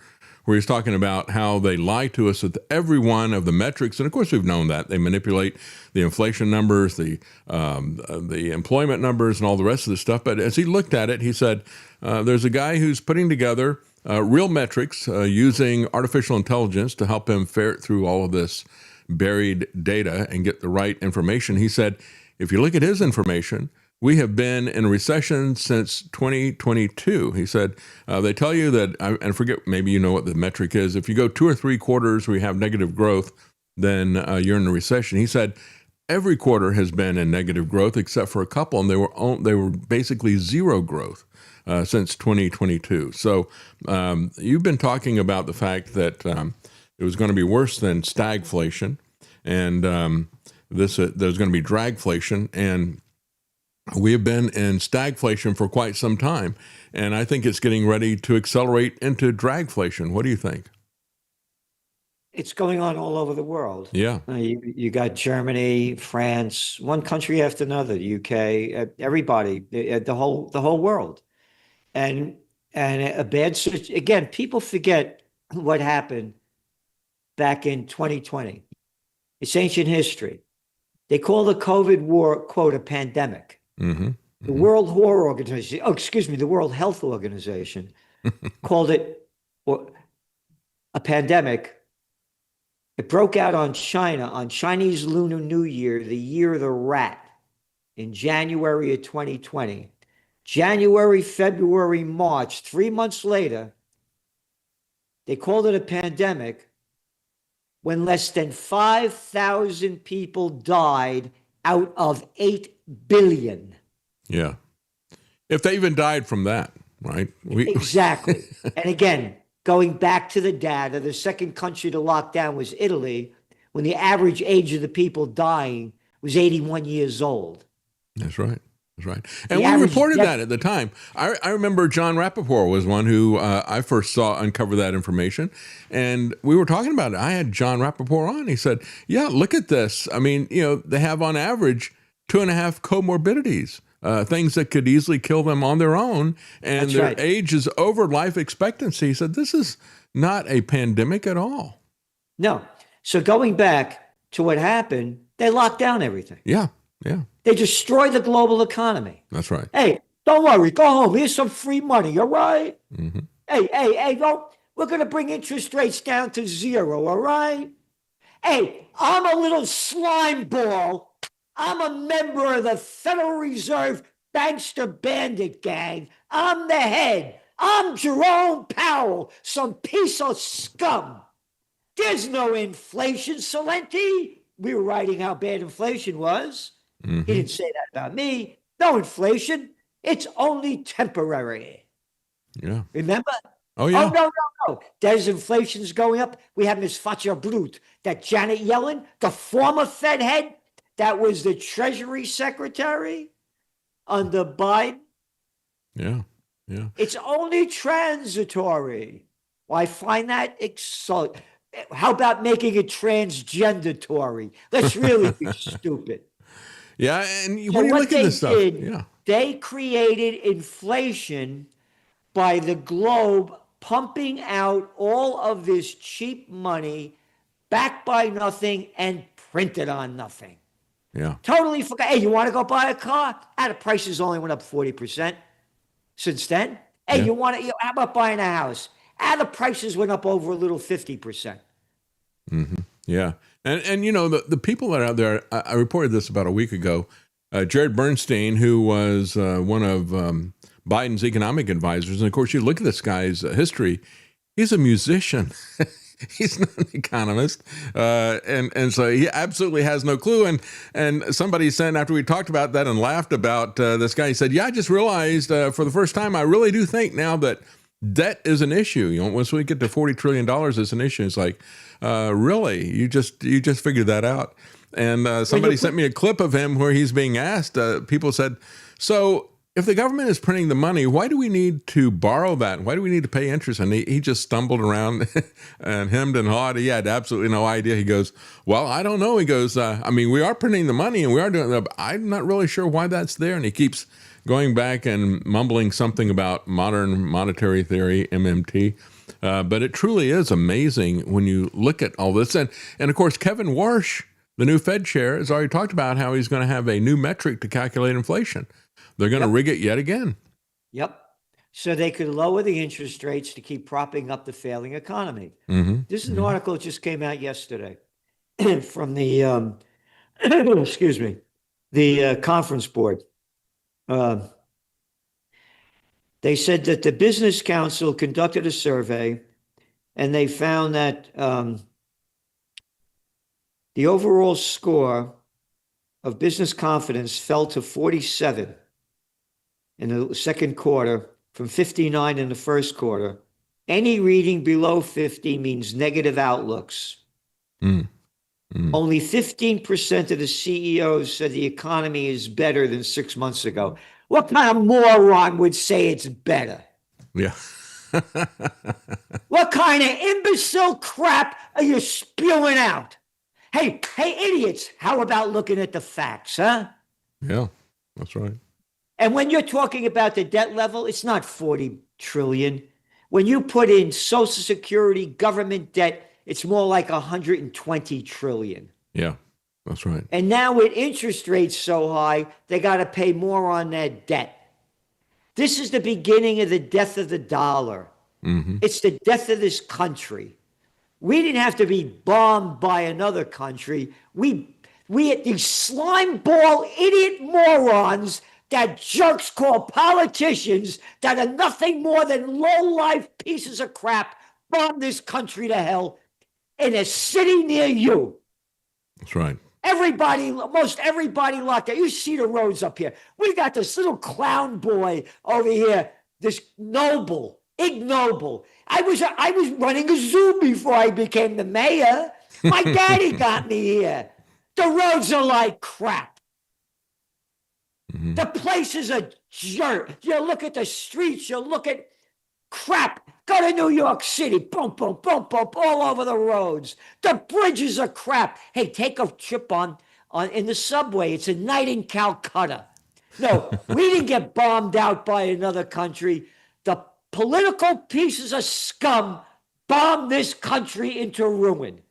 where he's talking about how they lie to us with every one of the metrics. And of course, we've known that. They manipulate the inflation numbers, the employment numbers, and all the rest of the stuff. But as he looked at it, he said, there's a guy who's putting together real metrics using artificial intelligence to help him ferret through all of this buried data and get the right information. He said, if you look at his information, we have been in a recession since 2022. He said, they tell you that, and I forget, maybe you know what the metric is. If you go 2 or 3 quarters where you have negative growth, then you're in a recession. He said, every quarter has been in negative growth except for a couple, and they were basically zero growth since 2022. So you've been talking about the fact that it was going to be worse than stagflation, and there's going to be dragflation, and we have been in stagflation for quite some time, and I think it's getting ready to accelerate into dragflation. What do you think? It's going on all over the world. Yeah. You got Germany, France, one country after another, the UK, everybody, the whole world. And a bad situation. Again, people forget what happened back in 2020. It's ancient history. They call the COVID war, quote, a pandemic. Mm-hmm. The World the World Health Organization called it a pandemic. It broke out on China on Chinese Lunar New Year, the year of the rat, in January of 2020. January, February, March, 3 months later, they called it a pandemic when less than 5,000 people died out of 8 billion. Yeah. If they even died from that, right? Exactly. And again, going back to the data, the second country to lock down was Italy, when the average age of the people dying was 81 years old. That's right. That's right. And we reported that at the time. I remember John Rappaport was one who I first saw uncover that information. And we were talking about it. I had John Rappaport on. He said, yeah, look at this. I mean, they have on average 2.5 comorbidities. Things that could easily kill them on their own, and That's their right. age is over life expectancy. He said, this is not a pandemic at all. No. So going back to what happened, they locked down everything. Yeah. They destroyed the global economy. That's right. Hey, don't worry. Go home. Here's some free money. All right? Mm-hmm. Hey, we're going to bring interest rates down to 0. All right? Hey, I'm a little slime ball. I'm a member of the Federal Reserve Bankster Bandit Gang. I'm the head. I'm Jerome Powell, some piece of scum. There's no inflation, Salenti. We were writing how bad inflation was. Mm-hmm. He didn't say that about me. No inflation. It's only temporary. Yeah. Remember? Oh, yeah. Oh, no. There's inflation's going up. We have Ms. Fatja Blut, that Janet Yellen, the former Fed head, that was the Treasury Secretary under Biden. Yeah. It's only transitory. Well, I find that exciting. How about making it transgendatory? Let's really be stupid. Yeah, and So when you what look at they this stuff, did, they created inflation by the globe pumping out all of this cheap money backed by nothing and printed on nothing. Yeah. Totally forgot. Hey, you want to go buy a car? The prices only went up 40% since then. Hey, Yeah. you want to? How about buying a house? The prices went up over a little 50%. Mm-hmm. Yeah. And the people that are out there, I reported this about a week ago. Jared Bernstein, who was one of Biden's economic advisors. And of course, you look at this guy's history, he's a musician. He's not an economist. And so he absolutely has no clue. And somebody said, after we talked about that and laughed about this guy, he said, yeah, I just realized for the first time, I really do think now that debt is an issue. Once we get to $40 trillion, it's an issue. It's like, really? You just figured that out? And somebody sent me a clip of him where he's being asked, people said, so if the government is printing the money, why do we need to borrow that? Why do we need to pay interest? And he just stumbled around and hemmed and hawed. He had absolutely no idea. He goes, well, I don't know. He goes, we are printing the money and we are doing that, but I'm not really sure why that's there. And he keeps going back and mumbling something about modern monetary theory, MMT. But it truly is amazing when you look at all this. And of course, Kevin Warsh, the new Fed chair, has already talked about how he's going to have a new metric to calculate inflation. They're going to rig it yet again. Yep. So they could lower the interest rates to keep propping up the failing economy. Mm-hmm. This is an article that just came out yesterday from the, the conference board. They said that the Business Council conducted a survey, and they found that the overall score of business confidence fell to 47 in the second quarter from 59 in the first quarter. Any reading below 50 means negative outlooks. Only 15% of the CEOs said the economy is better than 6 months ago. What kind of moron would say it's better? Yeah. What kind of imbecile crap are you spewing out? Hey, idiots, how about looking at the facts, huh? Yeah, that's right. And when you're talking about the debt level, it's not 40 trillion. When you put in Social Security, government debt, it's more like 120 trillion. Yeah, that's right. And now with interest rates so high, they got to pay more on their debt. This is the beginning of the death of the dollar. It's the death of this country. We didn't have to be bombed by another country. We had these slime ball idiot morons that jerks call politicians that are nothing more than low-life pieces of crap bomb this country to hell in a city near you. That's right. Most everybody locked down. You see the roads up here. We got this little clown boy over here, this ignoble. I was running a zoo before I became the mayor. My daddy got me here. The roads are like crap. The place is a jerk. You look at the streets, you look at crap. Go to New York City, boom, boom, boom, boom, all over the roads. The bridges are crap. Hey, take a trip on in the subway. It's a night in Calcutta. No, we didn't get bombed out by another country. The political pieces of scum bombed this country into ruin.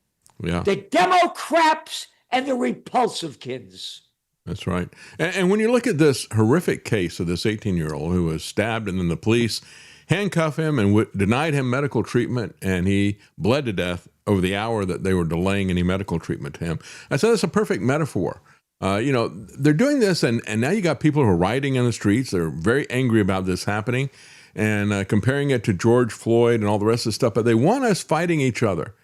Yeah. The Democrats and the Repulsivekins. That's right. And when you look at this horrific case of this 18-year-old who was stabbed, and then the police handcuffed him and denied him medical treatment, and he bled to death over the hour that they were delaying any medical treatment to him. I said that's a perfect metaphor. They're doing this, and now you got people who are rioting in the streets. They're very angry about this happening and comparing it to George Floyd and all the rest of the stuff, but they want us fighting each other.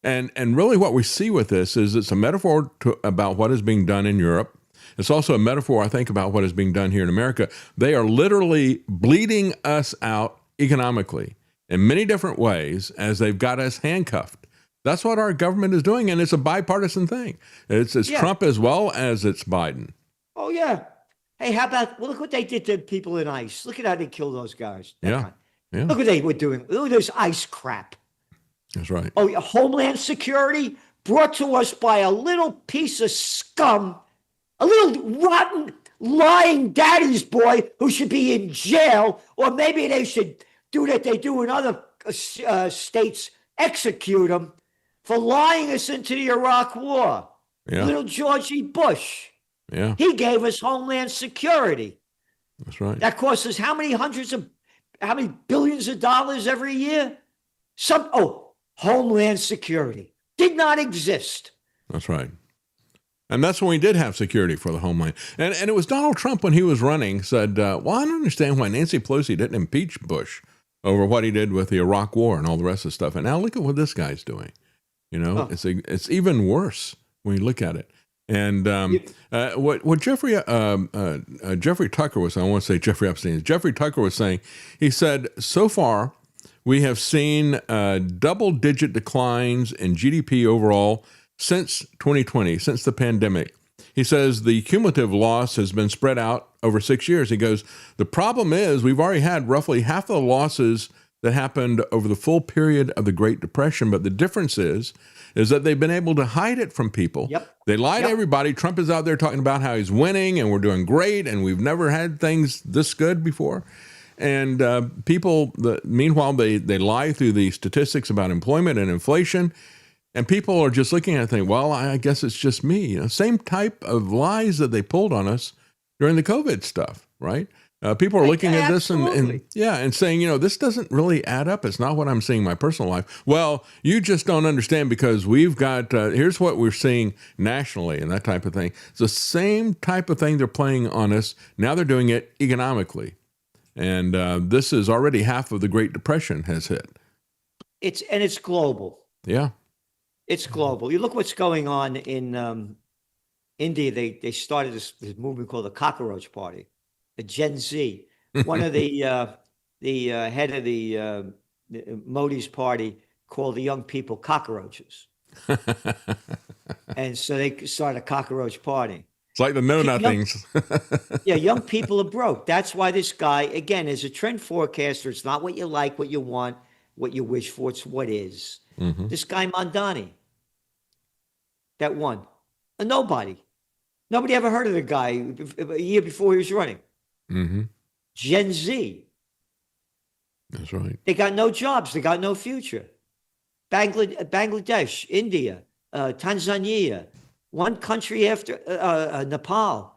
And really what we see with this is it's a metaphor about what is being done in Europe. It's also a metaphor, I think, about what is being done here in America. They are literally bleeding us out economically in many different ways as they've got us handcuffed. That's what our government is doing, and it's a bipartisan thing. It's Trump as well as it's Biden. Oh, yeah. Hey, how about, look what they did to people in ICE. Look at how they killed those guys. Yeah. Look what they were doing. Look at this ICE crap. That's right. Oh, Homeland Security brought to us by a little piece of scum, a little rotten, lying daddy's boy who should be in jail, or maybe they should do that they do in other states, execute him for lying us into the Iraq War. Yeah. Little Georgie Bush. Yeah. He gave us Homeland Security. That's right. That costs us how many billions of dollars every year? Homeland Security did not exist. That's right. And that's when we did have security for the homeland. And it was Donald Trump, when he was running, said, well, I don't understand why Nancy Pelosi didn't impeach Bush over what he did with the Iraq War and all the rest of the stuff. And now look at what this guy's doing. It's even worse when you look at it. And what Jeffrey Tucker was saying, I want to say Jeffrey Epstein, Jeffrey Tucker was saying, he said, so far we have seen double-digit declines in GDP overall since 2020, since the pandemic. He says the cumulative loss has been spread out over 6 years. He goes, the problem is we've already had roughly half the losses that happened over the full period of the Great Depression, but the difference is that they've been able to hide it from people. Yep. They lie to everybody. Trump is out there talking about how he's winning and we're doing great and we've never had things this good before. And meanwhile, they lie through the statistics about employment and inflation. And people are just looking at it and think, well, I guess it's just me. Same type of lies that they pulled on us during the COVID stuff, right? People are looking at this Absolutely. and saying, this doesn't really add up. It's not what I'm seeing in my personal life. Well, you just don't understand because we've got, here's what we're seeing nationally and that type of thing. It's the same type of thing they're playing on us. Now they're doing it economically. And this is already half of the Great Depression has hit. It's global. Yeah. It's global. You look what's going on in India. They started this movement called the Cockroach Party. The Gen Z, one of the head of the Modi's party called the young people cockroaches, and so they started a cockroach party. It's like the know-nothings. Yeah, young people are broke. That's why this guy, again, is a trend forecaster. It's not what you like, what you want, what you wish for. It's what is. Mm-hmm. This guy Mandani, that won, a nobody. Nobody ever heard of the guy a year before he was running. Mm-hmm. Gen Z. That's right. They got no jobs. They got no future. Bangladesh, India, Tanzania, one country after Nepal.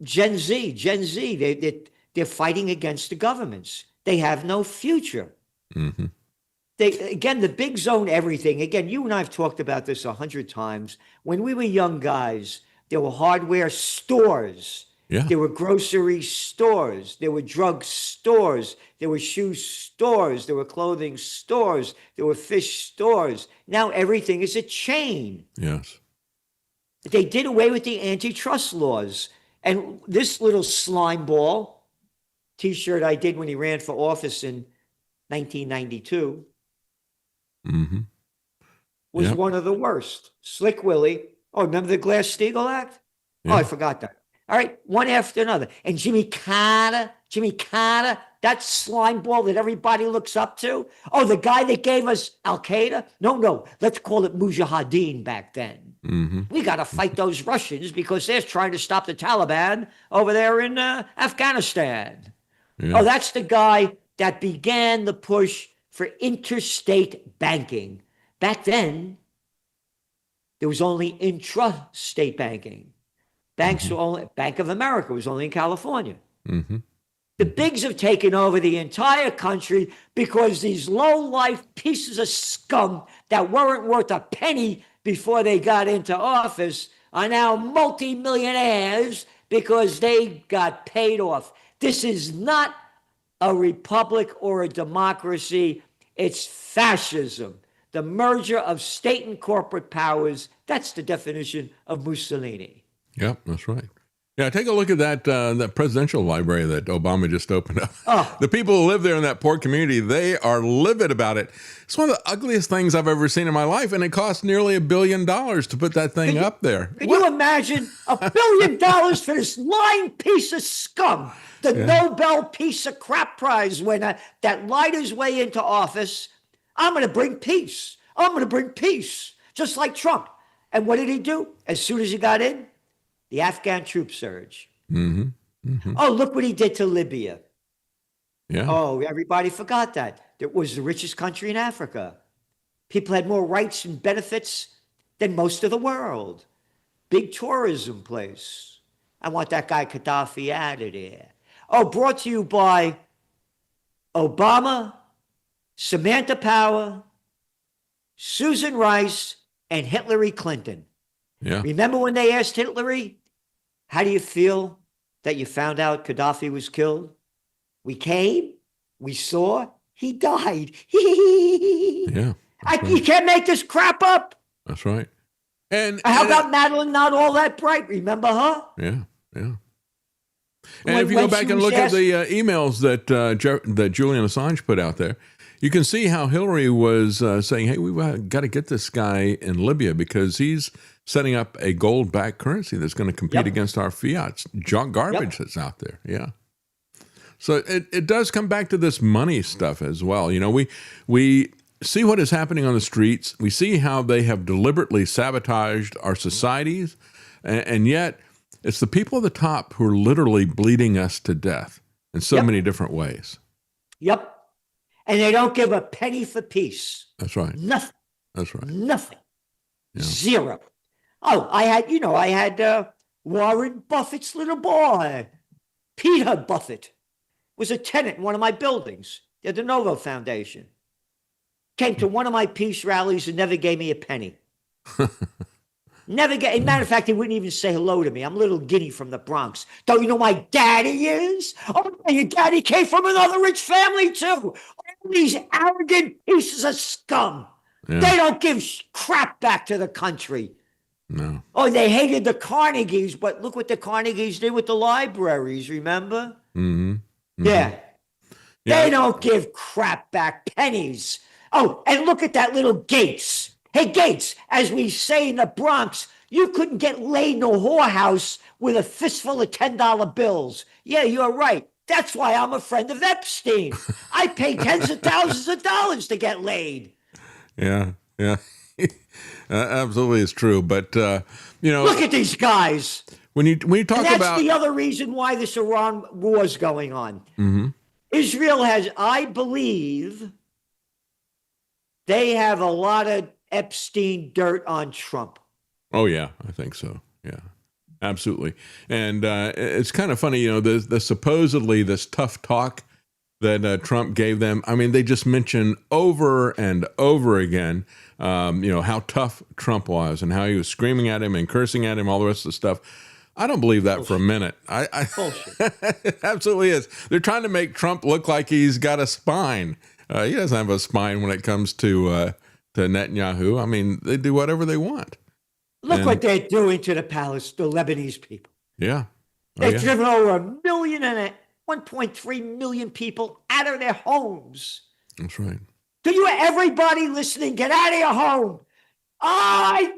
Gen Z. They're fighting against the governments. They have no future. Mm-hmm. Again, the big zone everything. Again, you and I have talked about this 100 times. When we were young guys, there were hardware stores. Yeah. There were grocery stores. There were drug stores. There were shoe stores. There were clothing stores. There were fish stores. Now everything is a chain. Yes. They did away with the antitrust laws. And this little slime ball T-shirt I did when he ran for office in 1992 mm-hmm. was one of the worst. Slick Willie. Oh, remember the Glass-Steagall Act? Yeah. Oh, I forgot that. All right, one after another. And Jimmy Carter, that slime ball that everybody looks up to. Oh, the guy that gave us Al-Qaeda? No, let's call it Mujahideen back then. Mm-hmm. We got to fight those Russians because they're trying to stop the Taliban over there in Afghanistan. Yeah. Oh, that's the guy that began the push for interstate banking. Back then, there was only intrastate banking. Banks were only, Bank of America was only in California. Mm-hmm. The bigs have taken over the entire country because these low-life pieces of scum that weren't worth a penny before they got into office are now multimillionaires because they got paid off. This is not a republic or a democracy. It's fascism. The merger of state and corporate powers. That's the definition of Mussolini. Yep, that's right. Yeah, take a look at that presidential library that Obama just opened up. Oh. The people who live there in that poor community, they are livid about it. It's one of the ugliest things I've ever seen in my life, and it cost nearly $1 billion to put that thing up there. Can you imagine $1 billion for this lying piece of scum? The Nobel piece of crap prize winner that lied his way into office. I'm going to bring peace. I'm going to bring peace, just like Trump. And what did he do? As soon as he got in, the Afghan troop surge. Mm-hmm. Mm-hmm. Oh, look what he did to Libya. Yeah. Oh, everybody forgot that. It was the richest country in Africa. People had more rights and benefits than most of the world. Big tourism place. I want that guy Gaddafi out of there. Oh, brought to you by Obama, Samantha Power, Susan Rice, and Hillary Clinton. Yeah. Remember when they asked Hillary, how do you feel that you found out Gaddafi was killed? We came, we saw, he died. Yeah. You can't make this crap up. That's right. And how about Madeline, not all that bright? Remember her? Yeah, yeah. And if you go back and look at the emails that Julian Assange put out there, you can see how Hillary was saying, hey, we've got to get this guy in Libya because he's setting up a gold-backed currency that's going to compete against our fiat junk garbage that's out there. Yeah. So it does come back to this money stuff as well. You know, we see what is happening on the streets. We see how they have deliberately sabotaged our societies, and yet it's the people at the top who are literally bleeding us to death in so many different ways. Yep. And they don't give a penny for peace. That's right. Nothing. That's right. Nothing. Yeah. Zero. Oh, I had Warren Buffett's little boy, Peter Buffett. was a tenant in one of my buildings, the DeNovo Foundation. Came to one of my peace rallies and never gave me a penny. Never get. Matter of fact, he wouldn't even say hello to me. I'm little Guinea from the Bronx. Don't you know my daddy is? Oh, your daddy came from another rich family too. All these arrogant pieces of scum. Yeah. They don't give crap back to the country. No. Oh, they hated the Carnegies, but look what the Carnegies did with the libraries. Remember? Mm-hmm. Mm-hmm. Yeah. They don't give crap back, pennies. Oh, and look at that little Gates. Hey, Gates, as we say in the Bronx, you couldn't get laid in a whorehouse with a fistful of $10 bills. Yeah, you're right. That's why I'm a friend of Epstein. I pay tens of thousands of dollars to get laid. Yeah, yeah. Absolutely, it's true. But, look at these guys. When you talk and that's about the other reason why this Iran war is going on. Mm-hmm. Israel has, I believe, they have a lot of Epstein dirt on Trump. Oh, yeah, I think so. Yeah, absolutely. And it's kind of funny, the supposedly this tough talk that Trump gave them. I mean, they just mention over and over again, how tough Trump was and how he was screaming at him and cursing at him, all the rest of the stuff. I don't believe that for a minute. It absolutely is. They're trying to make Trump look like he's got a spine. He doesn't have a spine when it comes to Netanyahu. I mean, they do whatever they want. Look what they're doing to the Lebanese people. Yeah. They've driven over 1.3 million people out of their homes. That's right. To you, everybody listening, get out of your home.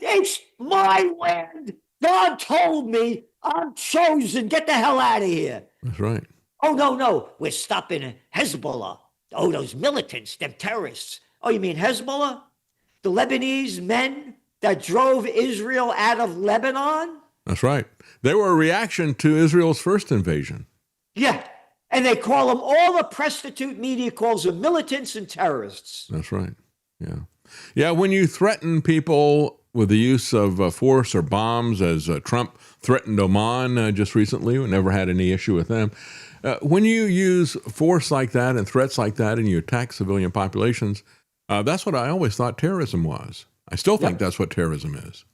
It's my land. God told me I'm chosen. Get the hell out of here. That's right. Oh, no. We're stopping Hezbollah. Oh, those militants, them terrorists. Oh, you mean Hezbollah? The Lebanese men that drove Israel out of Lebanon? That's right. They were a reaction to Israel's first invasion. Yeah. And they call them, all the prostitute media calls them militants and terrorists. That's right. Yeah. Yeah, when you threaten people with the use of force or bombs, as Trump threatened Oman just recently, we never had any issue with them. When you use force like that and threats like that and you attack civilian populations, that's what I always thought terrorism was. I still think that's what terrorism is.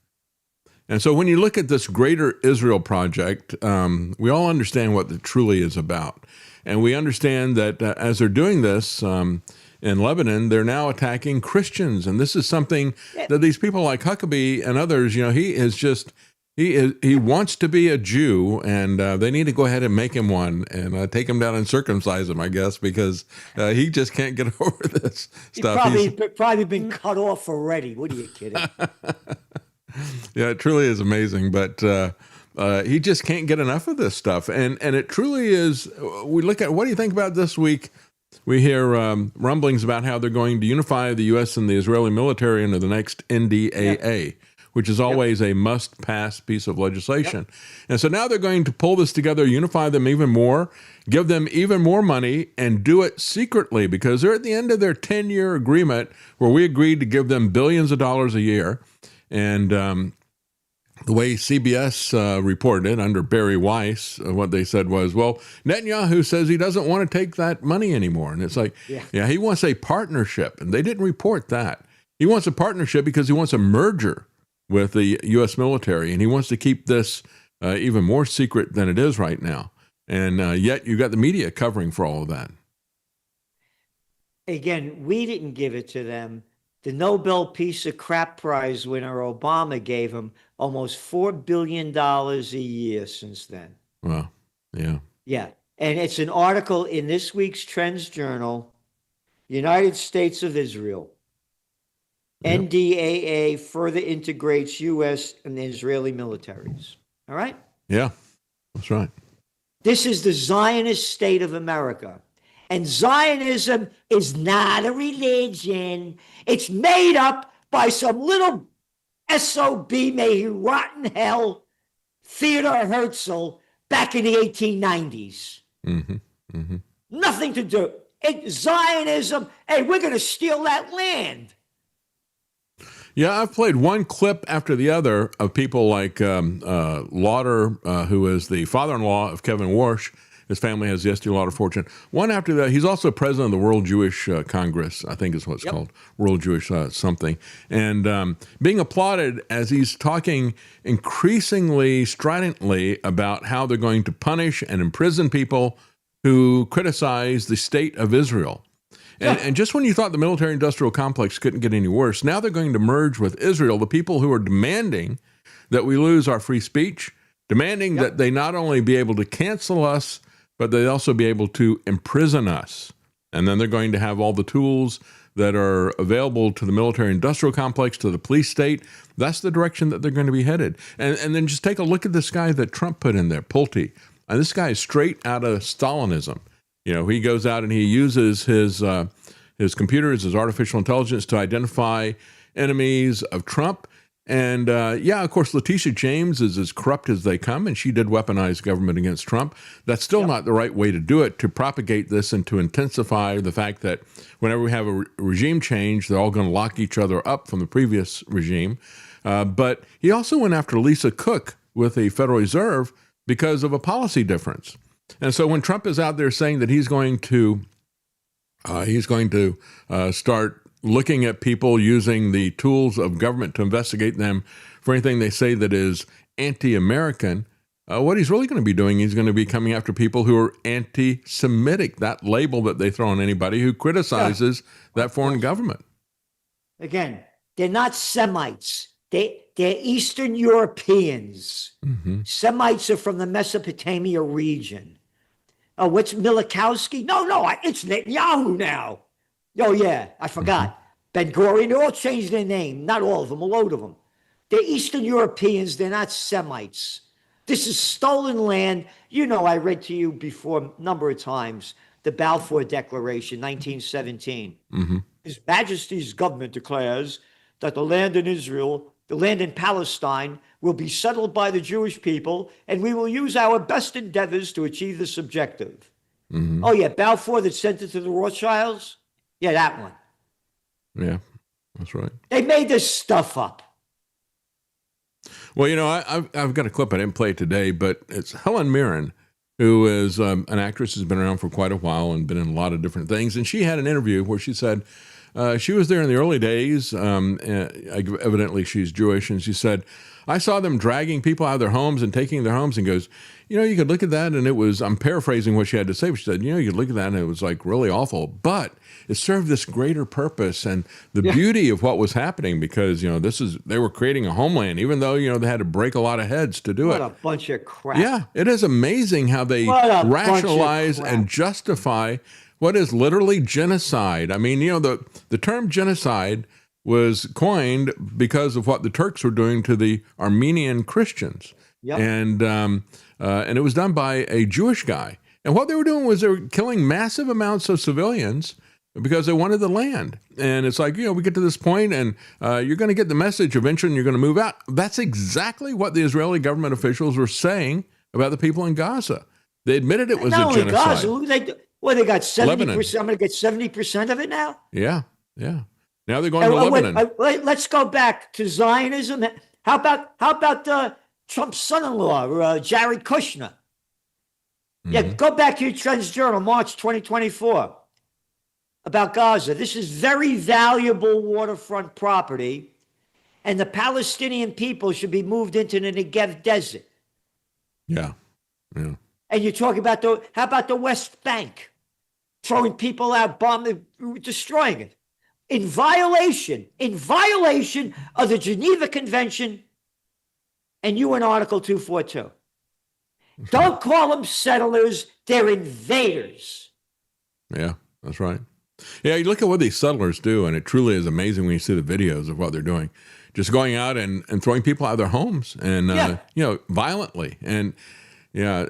And so when you look at this Greater Israel Project, we all understand what it truly is about. And we understand that as they're doing this in Lebanon, they're now attacking Christians. And this is something that these people like Huckabee and others, he wants to be a Jew, and they need to go ahead and make him one and take him down and circumcise him, I guess, because he just can't get over this stuff. He's probably been cut off already. What are you kidding? Yeah, it truly is amazing, but he just can't get enough of this stuff. And it truly is, we look at, what do you think about this week? We hear rumblings about how they're going to unify the U.S. and the Israeli military into the next NDAA, which is always a must-pass piece of legislation. And so now they're going to pull this together, unify them even more, give them even more money, and do it secretly, because they're at the end of their 10-year agreement where we agreed to give them billions of dollars a year. And the way CBS reported it under Barry Weiss, what they said was, well, Netanyahu says he doesn't want to take that money anymore. And it's like, yeah, he wants a partnership. And they didn't report that. He wants a partnership because he wants a merger with the U.S. military. And he wants to keep this even more secret than it is right now. And yet you got the media covering for all of that. Again, we didn't give it to them. The Nobel Peace of Crap Prize winner Obama gave him almost $4 billion a year since then. Wow. Yeah. Yeah. And it's an article in this week's Trends Journal, United States of Israel. Yep. NDAA further integrates U.S. and Israeli militaries. All right? Yeah, that's right. This is the Zionist state of America. And Zionism is not a religion. It's made up by some little SOB, may he rot in hell, Theodore Herzl, back in the 1890s. Mm-hmm. Mm-hmm. Nothing to do. Zionism, hey, we're going to steal that land. Yeah, I've played one clip after the other of people like Lauder, who is the father-in-law of Kevin Warsh, His family has the Estee Lauder fortune. One after that, he's also president of the World Jewish Congress, I think is what it's called, World Jewish something. And being applauded as he's talking increasingly stridently about how they're going to punish and imprison people who criticize the state of Israel. And just when you thought the military-industrial complex couldn't get any worse, now they're going to merge with Israel, the people who are demanding that we lose our free speech, demanding that they not only be able to cancel us, but they also be able to imprison us. And then they're going to have all the tools that are available to the military-industrial complex, to the police state. That's the direction that they're going to be headed. And then just take a look at this guy that Trump put in there, Pulte. And this guy is straight out of Stalinism. You know, he goes out and he uses his computers, his artificial intelligence to identify enemies of Trump. And of course, Letitia James is as corrupt as they come, and she did weaponize government against Trump. That's still not the right way to do it, to propagate this and to intensify the fact that whenever we have a regime change, they're all going to lock each other up from the previous regime. But he also went after Lisa Cook with the Federal Reserve because of a policy difference. And so when Trump is out there saying that he's going to start looking at people using the tools of government to investigate them for anything they say that is anti-American, what he's really going to be doing, he's going to be coming after people who are anti-Semitic, that label that they throw on anybody who criticizes that foreign government. Again, they're not Semites. They're Eastern Europeans. Mm-hmm. Semites are from the Mesopotamia region. Oh, what's Milikowski? No, it's Netanyahu now. Oh, yeah, I forgot. Ben-Gurion, they all changed their name. Not all of them, a load of them. They're Eastern Europeans. They're not Semites. This is stolen land. You know, I read to you before a number of times the Balfour Declaration, 1917. Mm-hmm. His Majesty's government declares that the land in Israel, the land in Palestine, will be settled by the Jewish people, and we will use our best endeavors to achieve this objective. Mm-hmm. Oh, yeah, Balfour that sent it to the Rothschilds? Yeah, that one. Yeah, that's right. They made this stuff up. Well, you know, I've got a clip. I didn't play it today, but it's Helen Mirren, who is an actress who's been around for quite a while and been in a lot of different things. And she had an interview where she said she was there in the early days. Evidently, she's Jewish. And she said, I saw them dragging people out of their homes and taking their homes, and goes, you know, you could look at that and it was, I'm paraphrasing what she had to say, but she said, you know, you could look at that and it was like really awful, but it served this greater purpose and the beauty of what was happening, because, you know, they were creating a homeland, even though, you know, they had to break a lot of heads to do it. What a bunch of crap. Yeah, it is amazing how they rationalize and justify what is literally genocide. I mean, you know, the term genocide was coined because of what the Turks were doing to the Armenian Christians. Yep. And it was done by a Jewish guy. And what they were doing was they were killing massive amounts of civilians because they wanted the land. And it's like, you know, we get to this point and you're going to get the message eventually and you're going to move out. That's exactly what the Israeli government officials were saying about the people in Gaza. They admitted it was a genocide. Gaza, they got 70%. Lebanon. I'm going to get 70% of it now? Yeah. Now they're going to Lebanon. Let's go back to Zionism. How about Trump's son-in-law, Jared Kushner? Mm-hmm. Yeah, go back to your Trends Journal, March 2024, about Gaza. This is very valuable waterfront property, and the Palestinian people should be moved into the Negev desert. Yeah. And you're talking about how about the West Bank? Throwing people out, bombing, destroying it. In violation of the Geneva Convention and UN Article 242. Don't call them settlers, they're invaders. Yeah, that's right. Yeah, you look at what these settlers do, and it truly is amazing when you see the videos of what they're doing. Just going out and throwing people out of their homes and, you know, violently. And, yeah,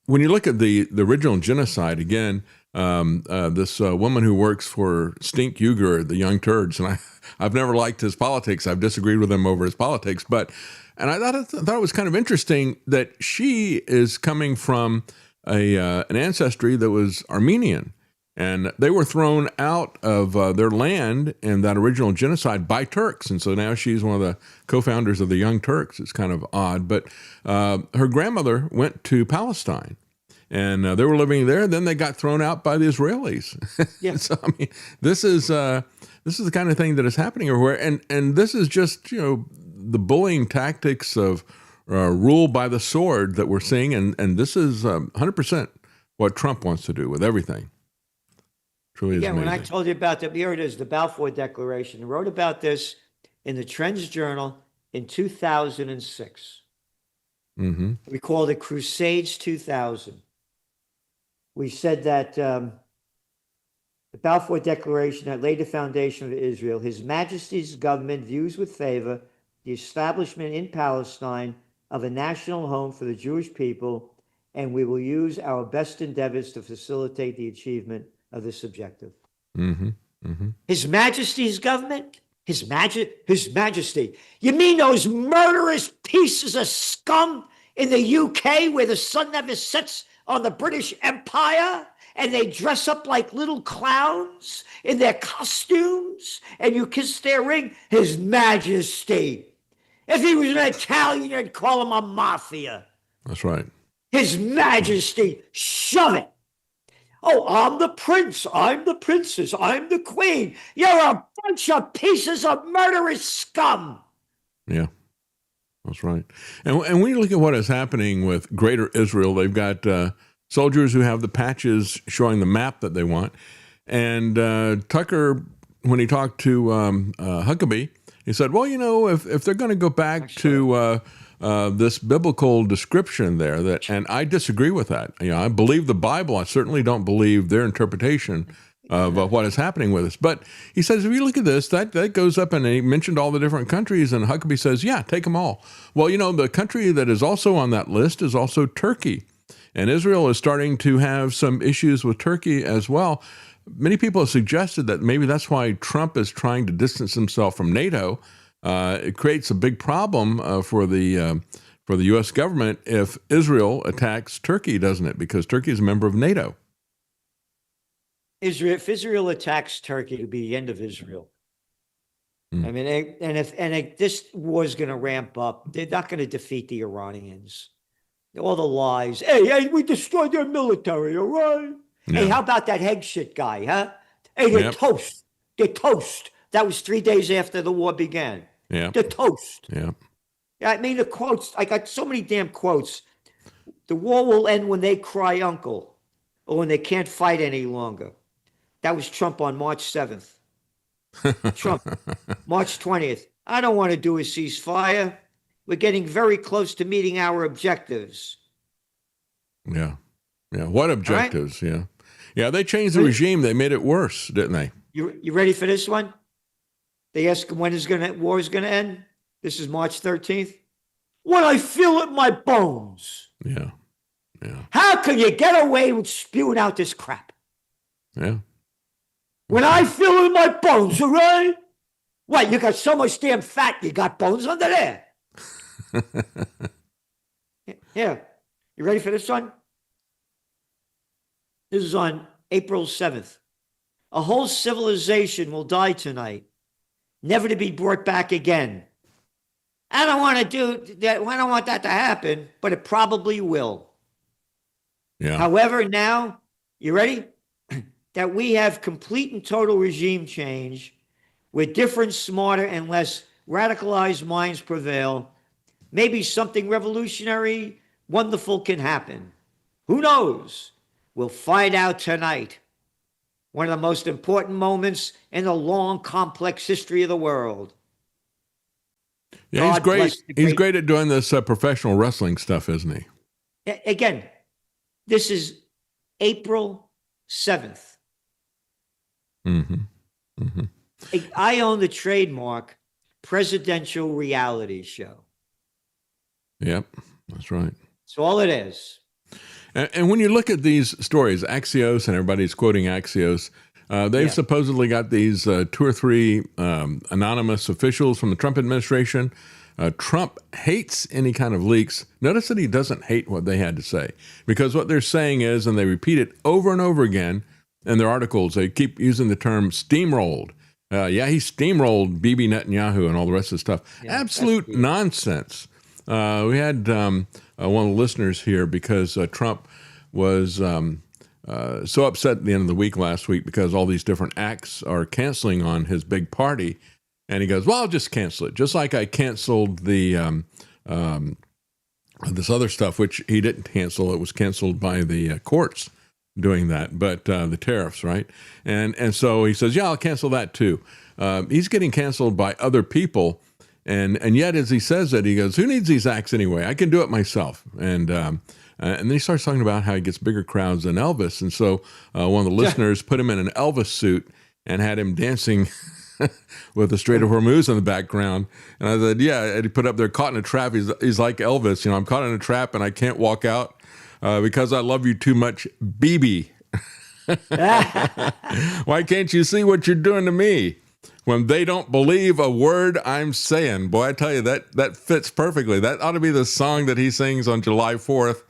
when you look at the original genocide, again, this woman who works for Stink Uygur, the Young Turds, and I've never liked his politics. I've disagreed with him over his politics, and I thought it was kind of interesting that she is coming from an ancestry that was Armenian, And they were thrown out of their land in that original genocide by Turks. And so now she's one of the co-founders of the Young Turks. It's kind of odd. But her grandmother went to Palestine. And they were living there. Then they got thrown out by the Israelis. Yeah. So, I mean, this is the kind of thing that is happening everywhere. And this is just, the bullying tactics of rule by the sword that we're seeing. And this is 100% what Trump wants to do with everything. Truly is Again, when I amazing. told you about here it is, the Balfour Declaration. I wrote about this in the Trends Journal in 2006. Mm-hmm. We called it Crusades 2000. We said that the Balfour Declaration that laid the foundation of Israel, His Majesty's government views with favor the establishment in Palestine of a national home for the Jewish people, and we will use our best endeavors to facilitate the achievement of this objective. Mm-hmm. Mm-hmm. His Majesty's government? His Majesty. You mean those murderous pieces of scum in the UK where the sun never sets on the British Empire, and they dress up like little clowns in their costumes, and you kiss their ring? His Majesty. If he was an Italian, you'd call him a mafia. That's right. His Majesty. Shove it. Oh, I'm the prince. I'm the princess. I'm the queen. You're a bunch of pieces of murderous scum. Yeah, that's right. And when you look at what is happening with Greater Israel, they've got soldiers who have the patches showing the map that they want. And Tucker, when he talked to Huckabee, he said, well, if they're going to go back to this biblical description there, and I disagree with that. I believe the Bible. I certainly don't believe their interpretation of what is happening with us. But he says, if you look at this, that goes up, and he mentioned all the different countries, and Huckabee says, yeah, take them all. Well, the country that is also on that list is also Turkey. And Israel is starting to have some issues with Turkey as well. Many people have suggested that maybe that's why Trump is trying to distance himself from NATO. It creates a big problem for the U.S. government if Israel attacks Turkey, doesn't it? Because Turkey is a member of NATO. If Israel attacks Turkey, it'll be the end of Israel. I mean, if this war is going to ramp up, they're not going to defeat the Iranians. All the lies. Hey, we destroyed their military, all right? Yeah. Hey, how about that Hegseth guy, huh? Hey, they're toast. They're toast. That was 3 days after the war began. Yeah. They're toast. Yeah. I mean, the quotes, I got so many damn quotes. The war will end when they cry uncle, or when they can't fight any longer. That was Trump on March 7th. Trump, March 20th. I don't want to do a ceasefire. We're getting very close to meeting our objectives. Yeah. Yeah. What objectives? Right? Yeah. Yeah. They changed the regime. They made it worse, didn't they? You ready for this one? They ask when war is going to end. This is March 13th. When I feel it in my bones. Yeah. Yeah. How can you get away with spewing out this crap? Yeah. When I feel it in my bones, all right? What, you got so much damn fat, you got bones under there. Yeah. You ready for this one? This is on April 7th. A whole civilization will die tonight, never to be brought back again. I don't want to do that. I don't want that to happen, but it probably will. Yeah. However, now, you ready? That we have complete and total regime change, where different, smarter, and less radicalized minds prevail, maybe something revolutionary, wonderful can happen. Who knows? We'll find out tonight. One of the most important moments in the long, complex history of the world. Yeah, he's great. He's great at doing this professional wrestling stuff, isn't he? Again, this is April 7th. Mm-hmm. Mm-hmm. I own the trademark Presidential Reality Show. Yep, that's right. That's all it is. And when you look at these stories, Axios, and everybody's quoting Axios, they've supposedly got these 2 or 3 anonymous officials from the Trump administration. Trump hates any kind of leaks. Notice that he doesn't hate what they had to say, because what they're saying is, and they repeat it over and over again, in their articles, they keep using the term steamrolled. He steamrolled Bibi Netanyahu and all the rest of the stuff. Yeah, Absolute nonsense. We had one of the listeners here because Trump was so upset at the end of the week last week because all these different acts are canceling on his big party. And he goes, well, I'll just cancel it. Just like I canceled the this other stuff, which he didn't cancel. It was canceled by the courts doing that, but the tariffs, right? And so he says, yeah, I'll cancel that too. He's getting canceled by other people. And yet, as he says that, he goes, who needs these acts anyway? I can do it myself. And then he starts talking about how he gets bigger crowds than Elvis. And so one of the listeners put him in an Elvis suit and had him dancing with the Strait of Hormuz in the background. And I said, yeah, and he put up there, caught in a trap. He's like Elvis. I'm caught in a trap and I can't walk out because I love you too much, Bibi. Why can't you see what you're doing to me? When they don't believe a word I'm saying. Boy, I tell you, that fits perfectly. That ought to be the song that he sings on July 4th.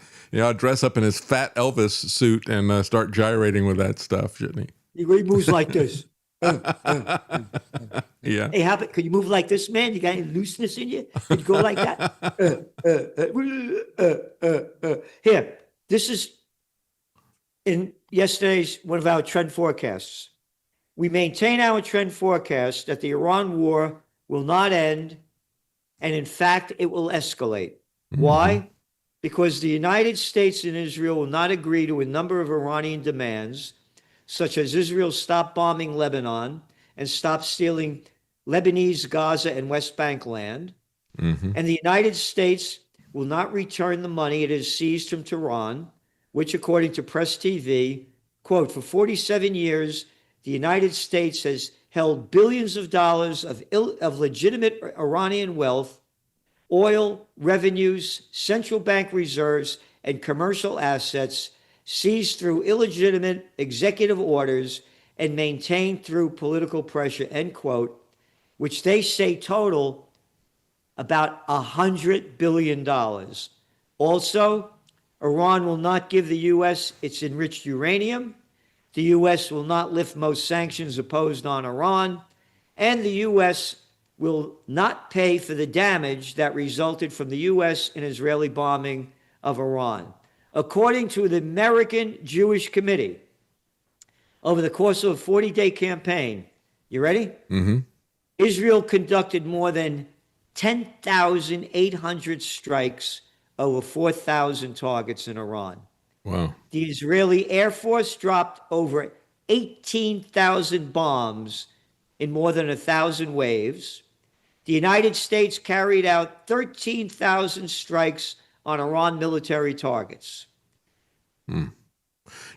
Dress up in his fat Elvis suit and start gyrating with that stuff, shouldn't He moves like this. Yeah. Hey, could you move like this, man? You got any looseness in you? Could you go like that? Here, this is in yesterday's one of our trend forecasts. We maintain our trend forecast that the Iran war will not end, and in fact, it will escalate. Mm-hmm. Why? Because the United States and Israel will not agree to a number of Iranian demands, such as Israel stop bombing Lebanon and stop stealing Lebanese, Gaza, and West Bank land. Mm-hmm. And the United States will not return the money it has seized from Tehran, which, according to Press TV, quote, for 47 years, the United States has held billions of dollars of legitimate Iranian wealth, oil, revenues, central bank reserves, and commercial assets seized through illegitimate executive orders and maintained through political pressure, end quote, which they say total about $100 billion. Also, Iran will not give the U.S. its enriched uranium. The U.S. will not lift most sanctions imposed on Iran, and the U.S. will not pay for the damage that resulted from the U.S. and Israeli bombing of Iran. According to the American Jewish Committee, over the course of a 40-day campaign, you ready? Mm-hmm. Israel conducted more than 10,800 strikes over 4,000 targets in Iran. Wow. The Israeli Air Force dropped over 18,000 bombs in more than 1,000 waves. The United States carried out 13,000 strikes on Iran military targets.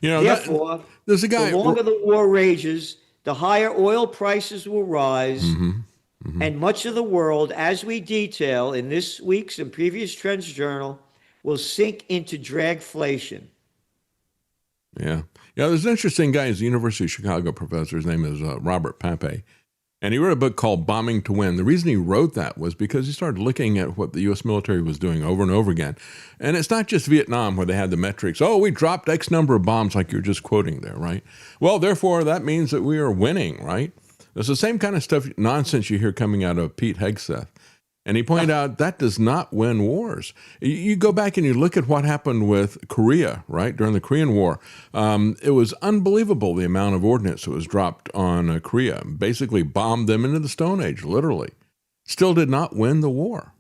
Therefore, there's a guy. The longer the war rages, the higher oil prices will rise, and much of the world, as we detail in this week's and previous Trends Journal, will sink into dragflation. Yeah. There's an interesting guy. He's a University of Chicago professor. His name is Robert Pape. And he wrote a book called Bombing to Win. The reason he wrote that was because he started looking at what the U.S. military was doing over and over again. And it's not just Vietnam where they had the metrics. Oh, we dropped X number of bombs like you're just quoting there, right? Well, therefore, that means that we are winning, right? It's the same kind of stuff, nonsense you hear coming out of Pete Hegseth. And he pointed out that does not win wars. You go back and you look at what happened with Korea, right, during the Korean War. It was unbelievable the amount of ordnance that was dropped on Korea. Basically bombed them into the Stone Age, literally. Still did not win the war.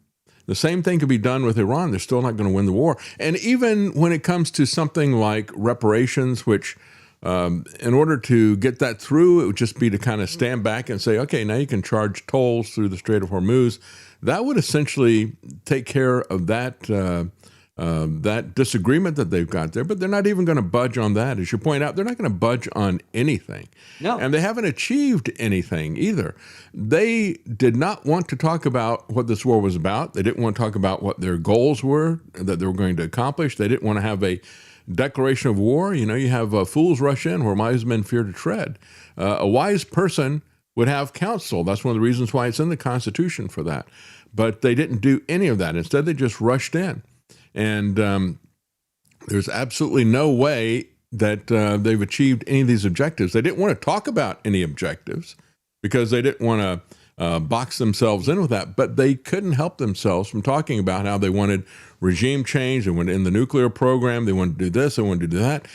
The same thing could be done with Iran. They're still not going to win the war. And even when it comes to something like reparations, which in order to get that through, it would just be to kind of stand back and say, okay, now you can charge tolls through the Strait of Hormuz. That would essentially take care of that that disagreement that they've got there. But they're not even going to budge on that. As you point out, they're not going to budge on anything. No. And they haven't achieved anything either. They did not want to talk about what this war was about. They didn't want to talk about what their goals were that they were going to accomplish. They didn't want to have a declaration of war. You have fools rush in where wise men fear to tread. A wise person would have counsel. That's one of the reasons why it's in the Constitution for that. But they didn't do any of that. Instead, they just rushed in. And there's absolutely no way that they've achieved any of these objectives. They didn't want to talk about any objectives because they didn't want to box themselves in with that, but they couldn't help themselves from talking about how they wanted regime change. They wanted in the nuclear program, they wanted to do this, they wanted to do that.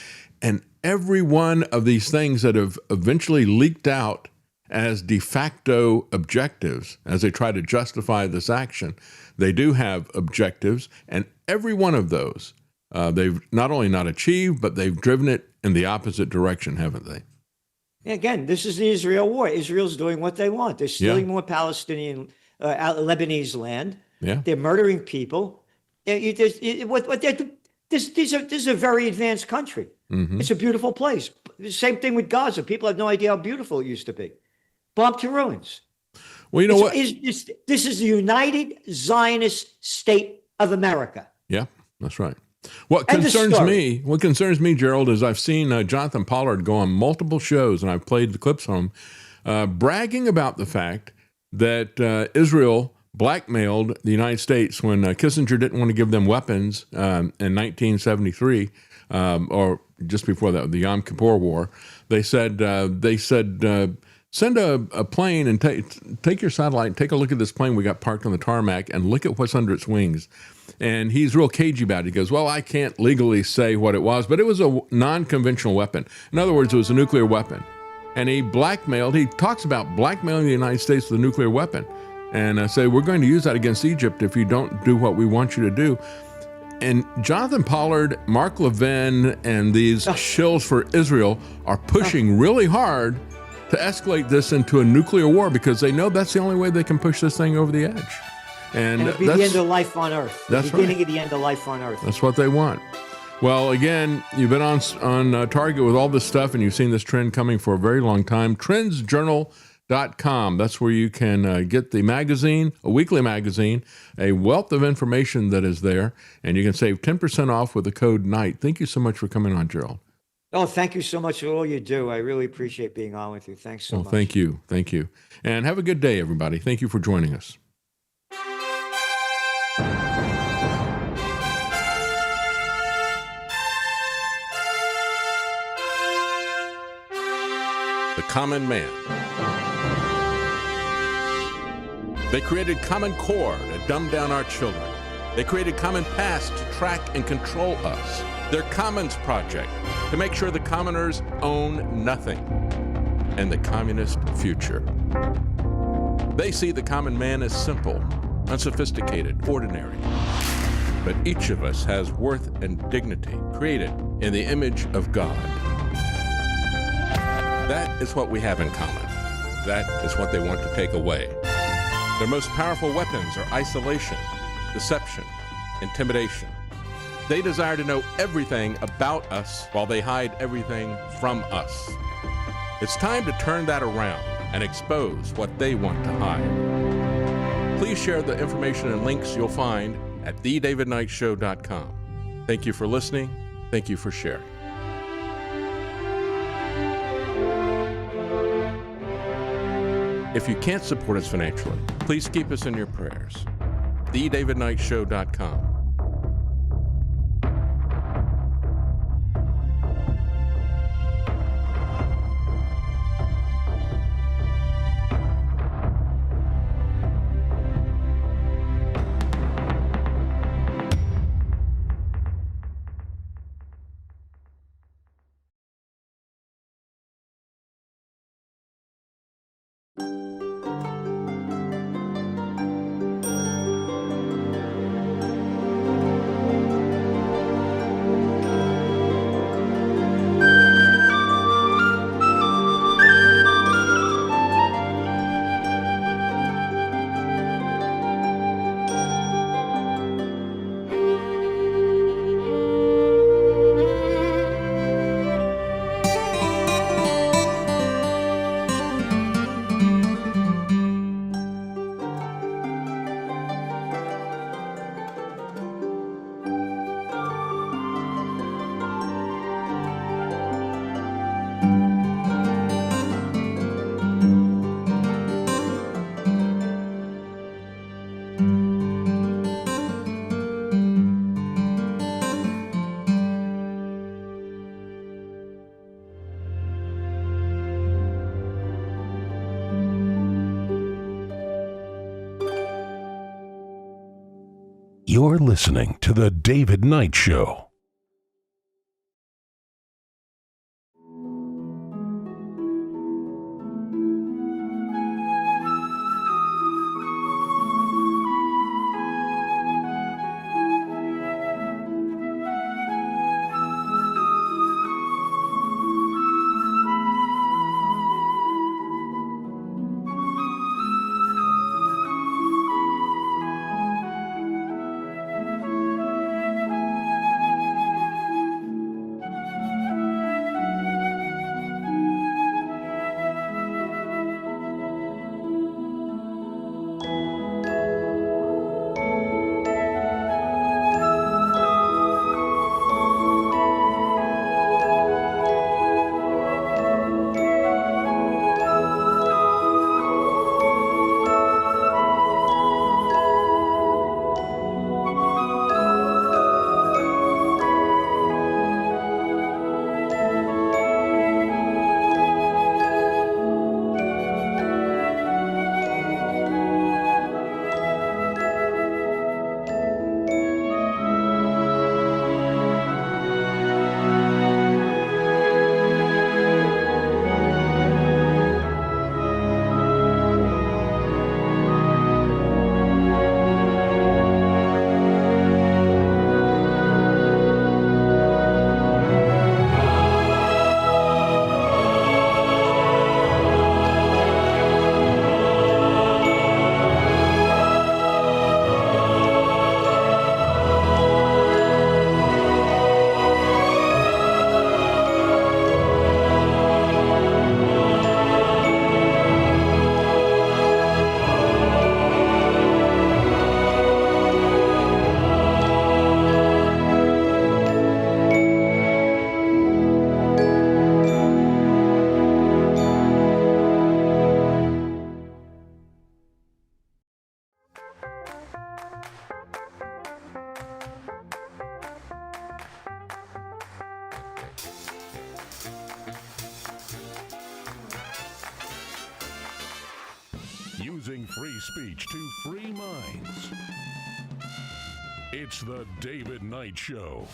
And every one of these things that have eventually leaked out as de facto objectives, as they try to justify this action, they do have objectives, and every one of those they've not only not achieved, but they've driven it in the opposite direction, haven't they? Again, this is the Israel war. Israel's doing what they want. They're stealing more Palestinian, Lebanese land. Yeah. They're murdering people. This is a very advanced country. Mm-hmm. It's a beautiful place. Same thing with Gaza. People have no idea how beautiful it used to be. Bombed to ruins. Well, you know what? This is the United Zionist State of America. Yeah, that's right. What concerns me, Gerald, is I've seen Jonathan Pollard go on multiple shows, and I've played the clips from him, bragging about the fact that Israel blackmailed the United States when Kissinger didn't want to give them weapons in 1973, or just before that, the Yom Kippur War. They said, send a plane and take your satellite and take a look at this plane we got parked on the tarmac and look at what's under its wings. And he's real cagey about it. He goes, well, I can't legally say what it was, but it was a non-conventional weapon. In other words, it was a nuclear weapon. And he talks about blackmailing the United States with a nuclear weapon. And say, we're going to use that against Egypt if you don't do what we want you to do. And Jonathan Pollard, Mark Levin, and these shills for Israel are pushing really hard to escalate this into a nuclear war because they know that's the only way they can push this thing over the edge. And it'll be the end of life on Earth. That's the beginning of the end of life on Earth. That's what they want. Well, again, you've been on target with all this stuff, and you've seen this trend coming for a very long time. Trendsjournal.com. That's where you can get the magazine, a weekly magazine, a wealth of information that is there, and you can save 10% off with the code NIGHT. Thank you so much for coming on, Gerald. Oh, thank you so much for all you do. I really appreciate being on with you. Thanks so much. Thank you. Thank you. And have a good day, everybody. Thank you for joining us. The Common Man. They created Common Core to dumb down our children. They created Common Pass to track and control us. Their Commons Project to make sure the commoners own nothing. And the communist future. They see the common man as simple, unsophisticated, ordinary. But each of us has worth and dignity created in the image of God. That is what we have in common. That is what they want to take away. Their most powerful weapons are isolation, deception, intimidation. They desire to know everything about us while they hide everything from us. It's time to turn that around and expose what they want to hide. Please share the information and links you'll find at thedavidknightshow.com. Thank you for listening. Thank you for sharing. If you can't support us financially, please keep us in your prayers. thedavidknightshow.com. You're listening to The David Knight Show. Using free speech to free minds. It's The David Knight Show.